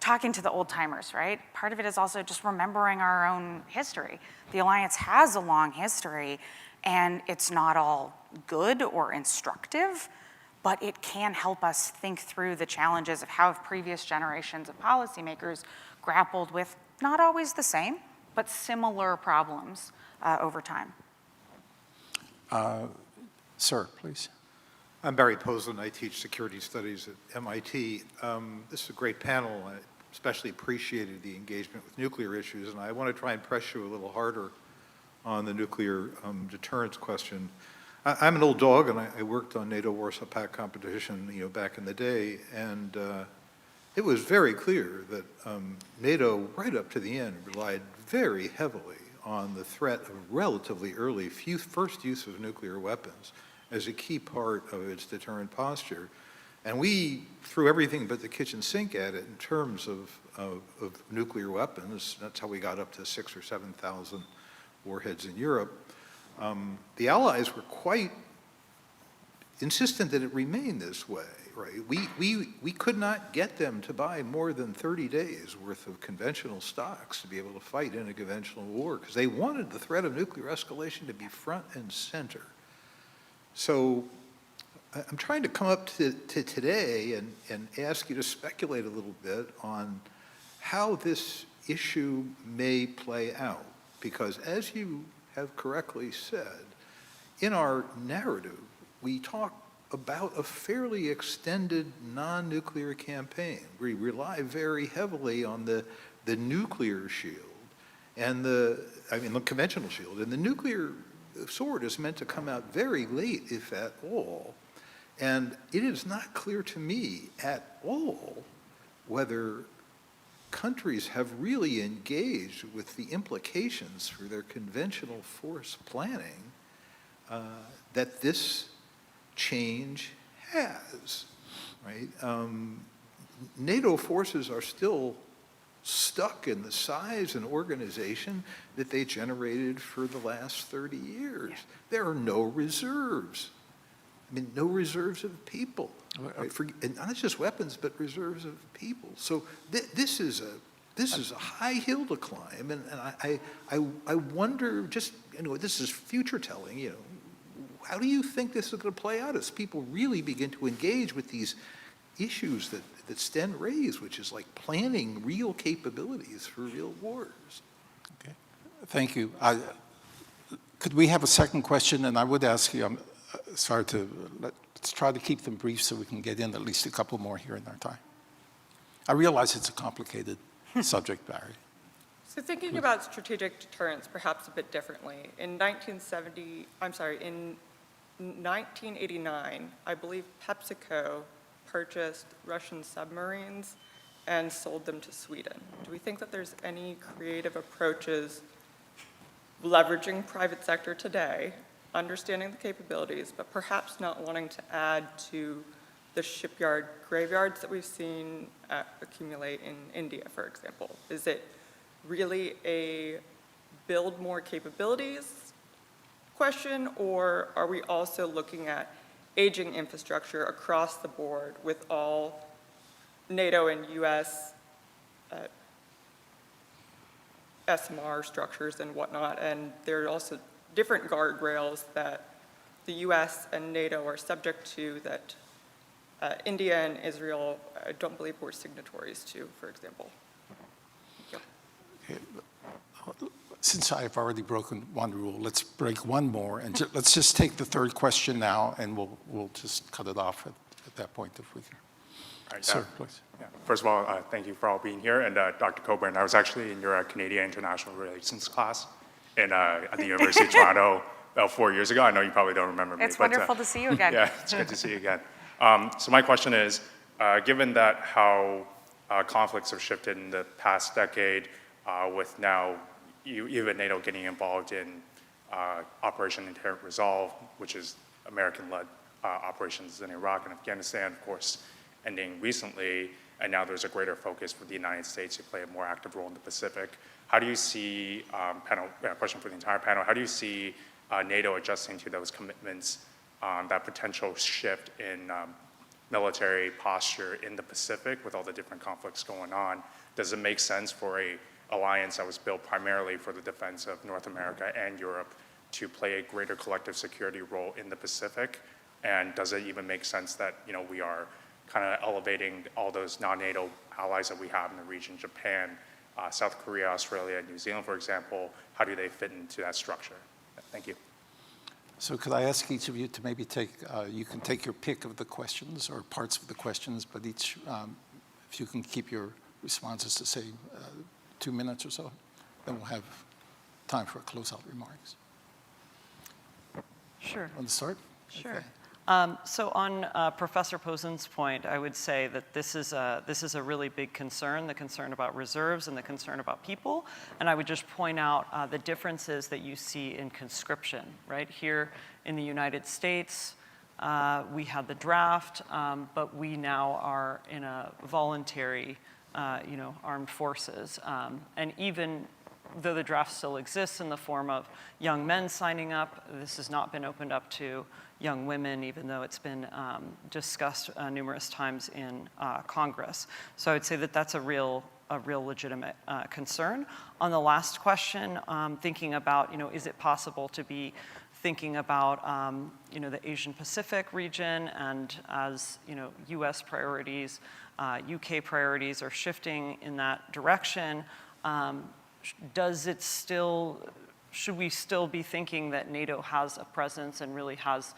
talking to the old timers, right? Part of it is also just remembering our own history. The alliance has a long history, and it's not all good or instructive, but it can help us think through the challenges of how previous generations of policymakers grappled with not always the same, but similar problems over time. Sir, please. I'm Barry Poslin. I teach security studies at MIT. This is a great panel. I especially appreciated the engagement with nuclear issues, and I want to try and press you a little harder on the nuclear deterrence question. I'm an old dog, and I worked on NATO Warsaw Pact competition, back in the day, and it was very clear that NATO, right up to the end, relied very heavily on the threat of relatively early first use of nuclear weapons as a key part of its deterrent posture. And we threw everything but the kitchen sink at it in terms of nuclear weapons. That's how we got up to 6,000 or 7,000 warheads in Europe. The Allies were quite insistent that it remain this way, right? We could not get them to buy more than 30 days worth of conventional stocks to be able to fight in a conventional war, because they wanted the threat of nuclear escalation to be front and center. So I'm trying to come up to today and ask you to speculate a little bit on how this issue may play out, because as you have correctly said, in our narrative, we talk about a fairly extended non-nuclear campaign. We rely very heavily on the nuclear shield and the conventional shield. And the nuclear sword is meant to come out very late, if at all. And it is not clear to me at all whether countries have really engaged with the implications for their conventional force planning that this change has, right? NATO forces are still stuck in the size and organization that they generated for the last 30 years. There are no reserves. No reserves of people, right? And not just weapons, but reserves of people. So this is a high hill to climb, and I wonder, just this is future telling. How do you think this is going to play out as people really begin to engage with these issues that Sten raised, which is like planning real capabilities for real wars? Okay, thank you. Could we have a second question? And I would ask you, sorry let's try to keep them brief so we can get in at least a couple more here in our time. I realize it's a complicated subject, Barry. So thinking about strategic deterrence perhaps a bit differently, in 1989, I believe PepsiCo purchased Russian submarines and sold them to Sweden. Do we think that there's any creative approaches leveraging private sector today, understanding the capabilities, but perhaps not wanting to add to the shipyard graveyards that we've seen accumulate in India, for example? Is it really a build more capabilities question, or are we also looking at aging infrastructure across the board with all NATO and US SMR structures and whatnot, and there are also different guardrails that the US and NATO are subject to that India and Israel, I don't believe, were signatories to, for example. Thank you. Okay. Since I have already broken one rule, let's break one more, and let's just take the third question now, and we'll just cut it off at that point if we can. All right, Sir, please. Yeah. First of all, thank you for all being here. And Dr. Colbourn, I was actually in your Canadian International Relations class at the University of Toronto about 4 years ago. I know you probably don't remember me. It's wonderful to see you again. Yeah, it's good to see you again. So my question is, given that how conflicts have shifted in the past decade with now even NATO getting involved in Operation Inherent Resolve, which is American-led operations in Iraq and Afghanistan, of course, ending recently, and now there's a greater focus for the United States to play a more active role in the Pacific. How do you see, question for the entire panel, how do you see NATO adjusting to those commitments, that potential shift in military posture in the Pacific with all the different conflicts going on? Does it make sense for a alliance that was built primarily for the defense of North America and Europe to play a greater collective security role in the Pacific? And does it even make sense that, you know, we are kind of elevating all those non-NATO allies that we have in the region, Japan, South Korea, Australia, New Zealand, for example? How do they fit into that structure? Thank you. So could I ask each of you to maybe take, you can take your pick of the questions or parts of the questions, but each, if you can keep your responses to say 2 minutes or so, then we'll have time for closeout remarks. Sure. Want to start? Sure. Okay. So on Professor Posen's point, I would say that this is a really big concern, the concern about reserves and the concern about people. And I would just point out the differences that you see in conscription, right? Here in the United States, we had the draft, but we now are in a voluntary, armed forces. And even though the draft still exists in the form of young men signing up, this has not been opened up to young women, even though it's been discussed numerous times in Congress. So I would say that that's a real legitimate concern. On the last question, thinking about, is it possible to be thinking about, the Asian Pacific region, and as, US priorities, UK priorities are shifting in that direction, should we still be thinking that NATO has a presence and really has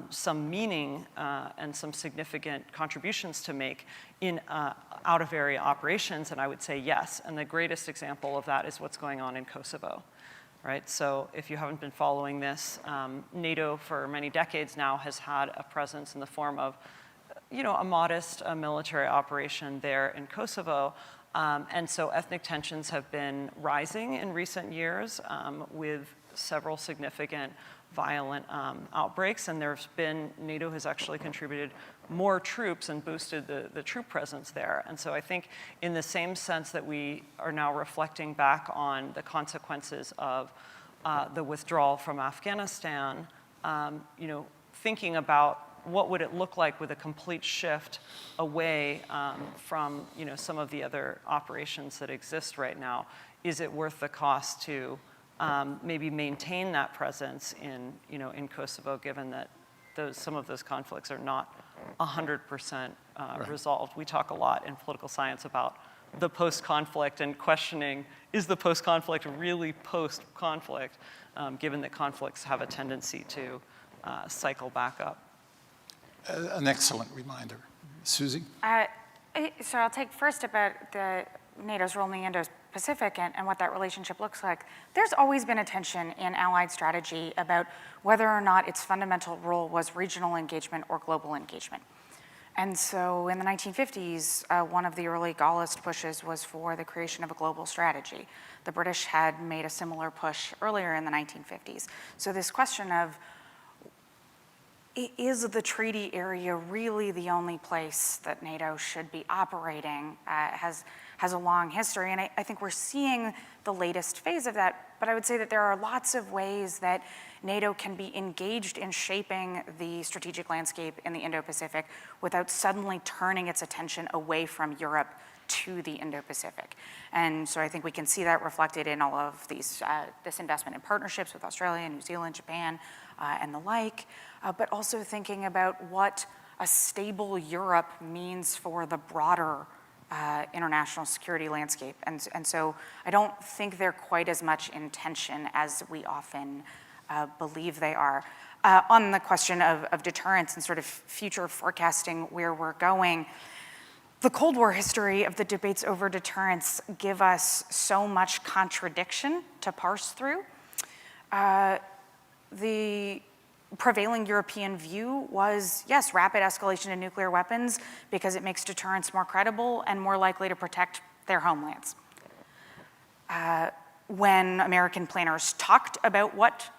some meaning and some significant contributions to make in out-of-area operations? And I would say yes. And the greatest example of that is what's going on in Kosovo, right? So if you haven't been following this, NATO for many decades now has had a presence in the form of, a modest military operation there in Kosovo. And so ethnic tensions have been rising in recent years with several significant violent outbreaks, and NATO has actually contributed more troops and boosted the troop presence there. And so I think in the same sense that we are now reflecting back on the consequences of the withdrawal from Afghanistan, thinking about what would it look like with a complete shift away from some of the other operations that exist right now? Is it worth the cost to maybe maintain that presence in Kosovo, given that some of those conflicts are not 100% resolved? We talk a lot in political science about the post-conflict and questioning, is the post-conflict really post-conflict, given that conflicts have a tendency to cycle back up? An excellent reminder. Susie? So I'll take first about NATO's role in the Indo-Pacific and what that relationship looks like. There's always been a tension in allied strategy about whether or not its fundamental role was regional engagement or global engagement. And so in the 1950s, one of the early Gaullist pushes was for the creation of a global strategy. The British had made a similar push earlier in the 1950s. So this question of, is the treaty area really the only place that NATO should be operating, has a long history. And I think we're seeing the latest phase of that. But I would say that there are lots of ways that NATO can be engaged in shaping the strategic landscape in the Indo-Pacific without suddenly turning its attention away from Europe to the Indo-Pacific. And so I think we can see that reflected in all of this investment in partnerships with Australia, New Zealand, Japan, and the like, but also thinking about what a stable Europe means for the broader international security landscape. And so I don't think they're quite as much in tension as we often believe they are. On the question of deterrence and sort of future forecasting where we're going, the Cold War history of the debates over deterrence give us so much contradiction to parse through. The prevailing European view was, yes, rapid escalation of nuclear weapons because it makes deterrence more credible and more likely to protect their homelands. when American planners talked about what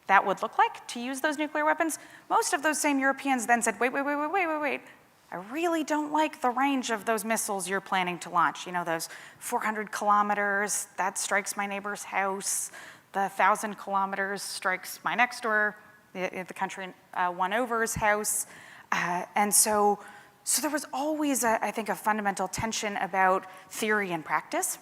that would look like to use those nuclear weapons, most of those same Europeans then said, wait, I really don't like the range of those missiles you're planning to launch. You know, those 400 kilometers, that strikes my neighbor's house. The 1,000 kilometers strikes my next door, the country one over's house. And so there was always, I think, a fundamental tension about theory and practice.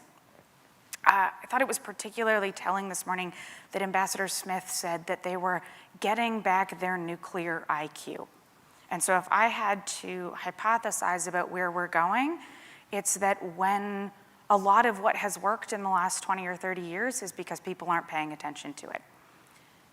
I thought it was particularly telling this morning that Ambassador Smith said that they were getting back their nuclear IQ. And so if I had to hypothesize about where we're going, it's that when a lot of what has worked in the last 20 or 30 years is because people aren't paying attention to it.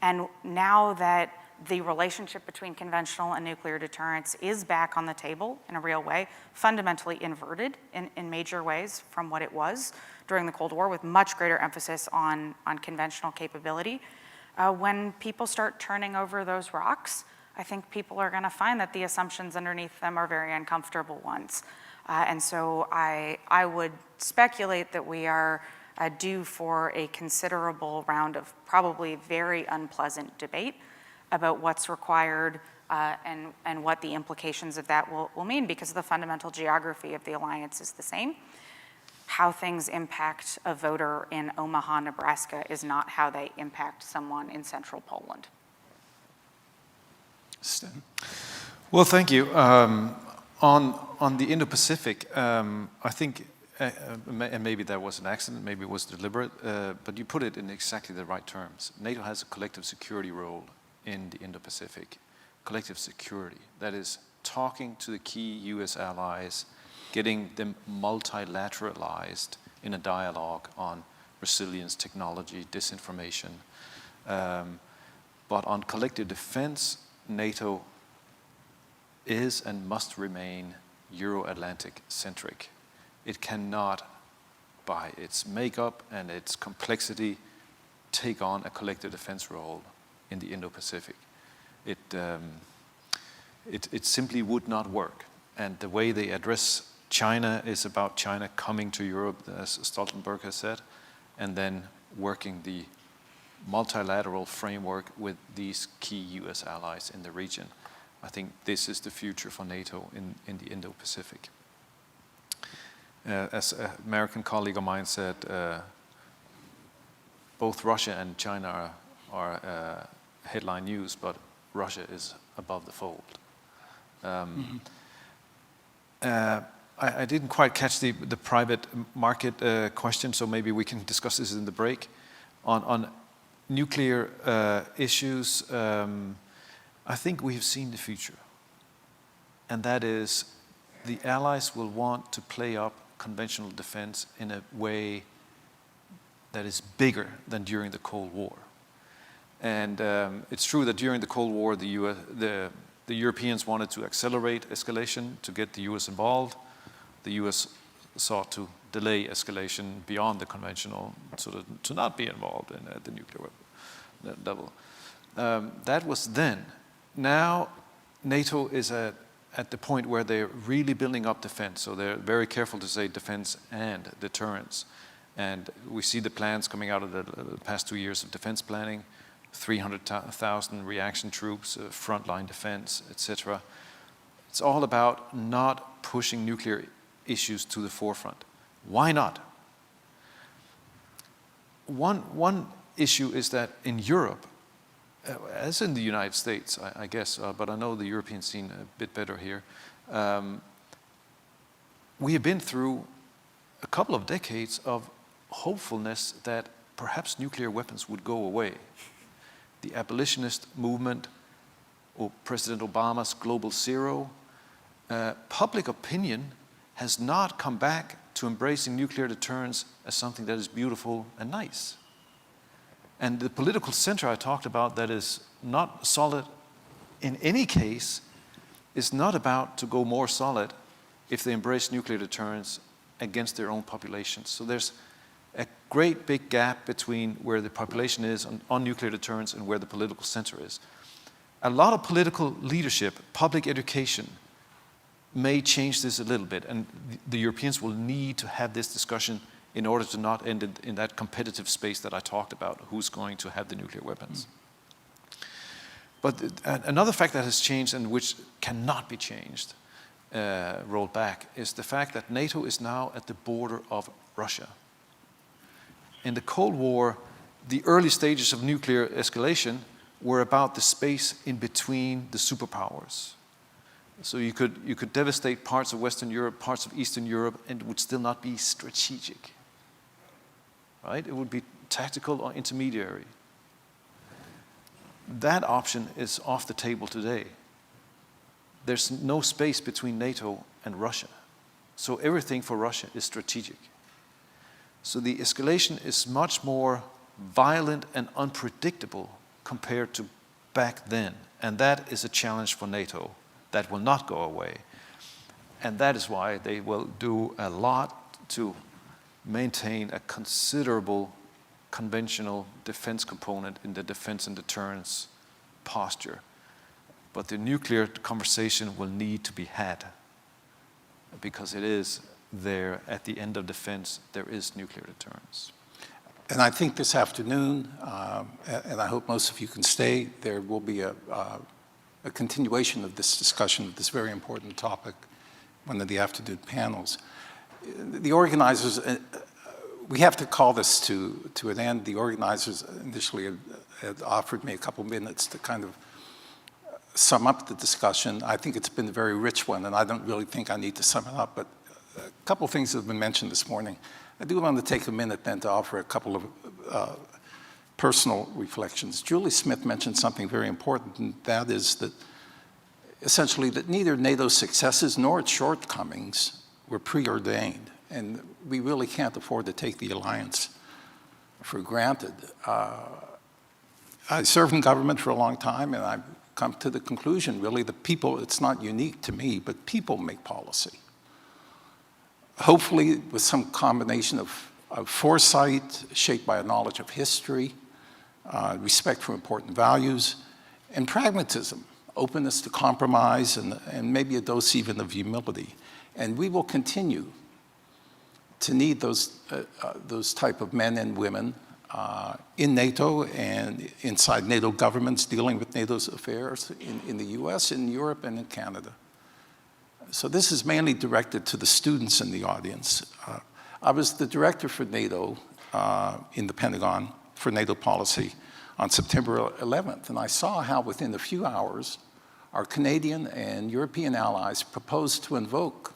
And now that the relationship between conventional and nuclear deterrence is back on the table in a real way, fundamentally inverted in major ways from what it was during the Cold War, with much greater emphasis on conventional capability. When people start turning over those rocks, I think people are going to find that the assumptions underneath them are very uncomfortable ones. And so I would speculate that we are due for a considerable round of probably very unpleasant debate about what's required and what the implications of that will mean, because the fundamental geography of the alliance is the same. How things impact a voter in Omaha, Nebraska is not how they impact someone in central Poland. Sten? Well, thank you. On the Indo-Pacific, I think, and maybe that was an accident, maybe it was deliberate, but you put it in exactly the right terms. NATO has a collective security role in the Indo-Pacific. Collective security, that is talking to the key US allies, getting them multilateralized in a dialogue on resilience, technology, disinformation. But on collective defense, NATO is and must remain Euro-Atlantic centric. It cannot, by its makeup and its complexity, take on a collective defense role in the Indo-Pacific. It simply would not work. And the way they address China is about China coming to Europe, as Stoltenberg has said, and then working the multilateral framework with these key US allies in the region. I think this is the future for NATO in the Indo-Pacific. As an American colleague of mine said, both Russia and China are headline news, but Russia is above the fold. I didn't quite catch the private market question, so maybe we can discuss this in the break. On nuclear issues, I think we have seen the future. And that is, the allies will want to play up conventional defense in a way that is bigger than during the Cold War. And it's true that during the Cold War, the Europeans wanted to accelerate escalation to get the US involved. The US sought to delay escalation beyond the conventional, so to not be involved in the nuclear weapon level. That was then. Now, NATO is at the point where they're really building up defense, so they're very careful to say defense and deterrence. And we see the plans coming out of the past 2 years of defense planning, 300,000 reaction troops, frontline defense, etc. It's all about not pushing nuclear issues to the forefront. Why not? One issue is that in Europe, as in the United States, I guess, but I know the European scene a bit better here, we have been through a couple of decades of hopefulness that perhaps nuclear weapons would go away. The abolitionist movement, or President Obama's Global Zero, public opinion has not come back to embracing nuclear deterrence as something that is beautiful and nice. And the political center I talked about that is not solid in any case is not about to go more solid if they embrace nuclear deterrence against their own populations. So there's a great big gap between where the population is on nuclear deterrence and where the political center is. A lot of political leadership, public education, may change this a little bit, and the Europeans will need to have this discussion in order to not end in that competitive space that I talked about, who's going to have the nuclear weapons. But another fact that has changed and which cannot be changed, rolled back, is the fact that NATO is now at the border of Russia. In the Cold War, the early stages of nuclear escalation were about the space in between the superpowers. So you could devastate parts of Western Europe, parts of Eastern Europe, and it would still not be strategic. Right? It would be tactical or intermediary. That option is off the table today. There's no space between NATO and Russia. So everything for Russia is strategic. So the escalation is much more violent and unpredictable compared to back then. And that is a challenge for NATO that will not go away. And that is why they will do a lot to maintain a considerable conventional defense component in the defense and deterrence posture. But the nuclear conversation will need to be had, because it is there at the end of defense, there is nuclear deterrence. And I think this afternoon, and I hope most of you can stay, there will be a continuation of this discussion of this very important topic, one of the afternoon panels. The organizers, we have to call this to an end. The organizers initially had offered me a couple minutes to kind of sum up the discussion. I think it's been a very rich one, and I don't really think I need to sum it up, but a couple of things have been mentioned this morning. I do want to take a minute then to offer a couple of personal reflections. Julie Smith mentioned something very important, and that is that essentially that neither NATO's successes nor its shortcomings were preordained, and we really can't afford to take the alliance for granted. I served in government for a long time, and I've come to the conclusion, really, that people, it's not unique to me, but people make policy. Hopefully with some combination of foresight, shaped by a knowledge of history, respect for important values, and pragmatism, openness to compromise, and maybe a dose even of humility. And we will continue to need those type of men and women in NATO and inside NATO governments dealing with NATO's affairs in the US, in Europe, and in Canada. So this is mainly directed to the students in the audience. I was the director for NATO in the Pentagon for NATO policy on September 11th, and I saw how within a few hours our Canadian and European allies proposed to invoke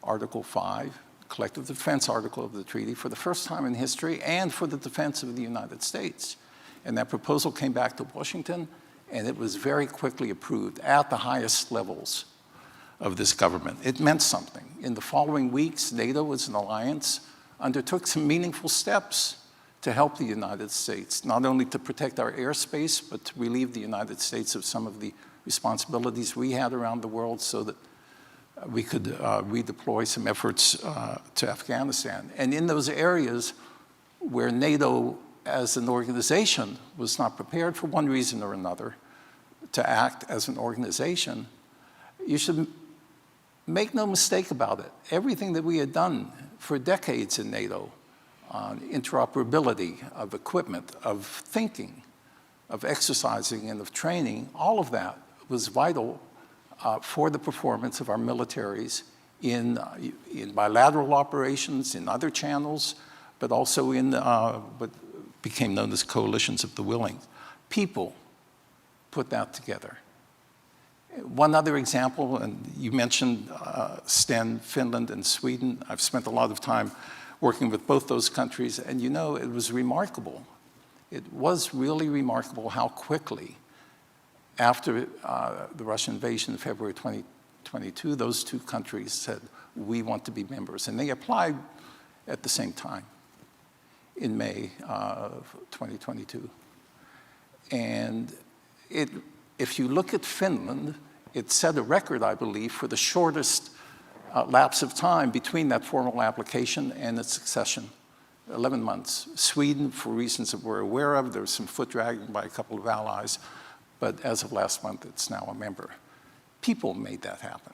Article 5, collective defense article of the treaty, for the first time in history and for the defense of the United States. And that proposal came back to Washington, and it was very quickly approved at the highest levels of this government. It meant something. In the following weeks, NATO as an alliance undertook some meaningful steps to help the United States, not only to protect our airspace, but to relieve the United States of some of the responsibilities we had around the world so that we could redeploy some efforts to Afghanistan. And in those areas where NATO as an organization was not prepared for one reason or another to act as an organization, you should make no mistake about it. Everything that we had done for decades in NATO on interoperability of equipment, of thinking, of exercising, and of training, all of that was vital for the performance of our militaries in bilateral operations, in other channels, but also in what became known as coalitions of the willing. People put that together. One other example, and you mentioned Sten, Finland, and Sweden. I've spent a lot of time working with both those countries, and you know, it was remarkable. It was really remarkable how quickly, after the Russian invasion in February 2022, those two countries said, we want to be members. And they applied at the same time in May of 2022. And if you look at Finland, it set a record, I believe, for the shortest lapse of time between that formal application and its succession, 11 months. Sweden, for reasons that we're aware of, there was some foot dragging by a couple of allies, but as of last month, it's now a member. People made that happen.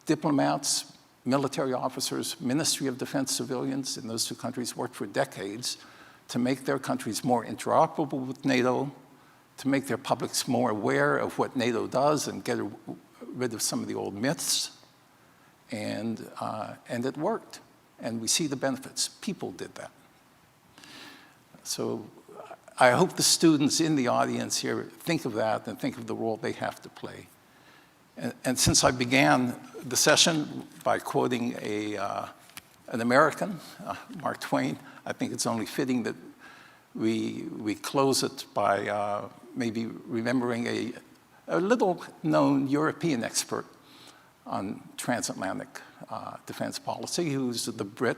Diplomats military officers, Ministry of Defense civilians in those two countries worked for decades to make their countries more interoperable with NATO, to make their publics more aware of what NATO does and get rid of some of the old myths. And it worked. And we see the benefits. People did that. So I hope the students in the audience here think of that and think of the role they have to play. And since I began the session by quoting an American, Mark Twain, I think it's only fitting that we close it by maybe remembering a little-known European expert on transatlantic defense policy, who's the Brit,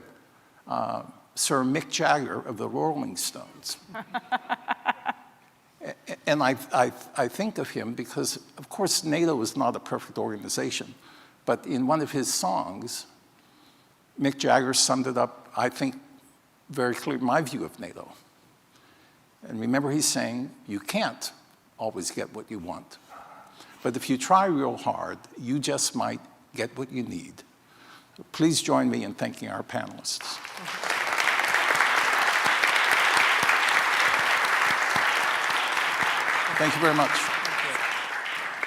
Sir Mick Jagger of the Rolling Stones. And I think of him because, of course, NATO is not a perfect organization, but in one of his songs, Mick Jagger summed it up, I think, very clearly, my view of NATO. And remember, he's saying, you can't always get what you want. But if you try real hard, you just might get what you need. Please join me in thanking our panelists. Thank you very much.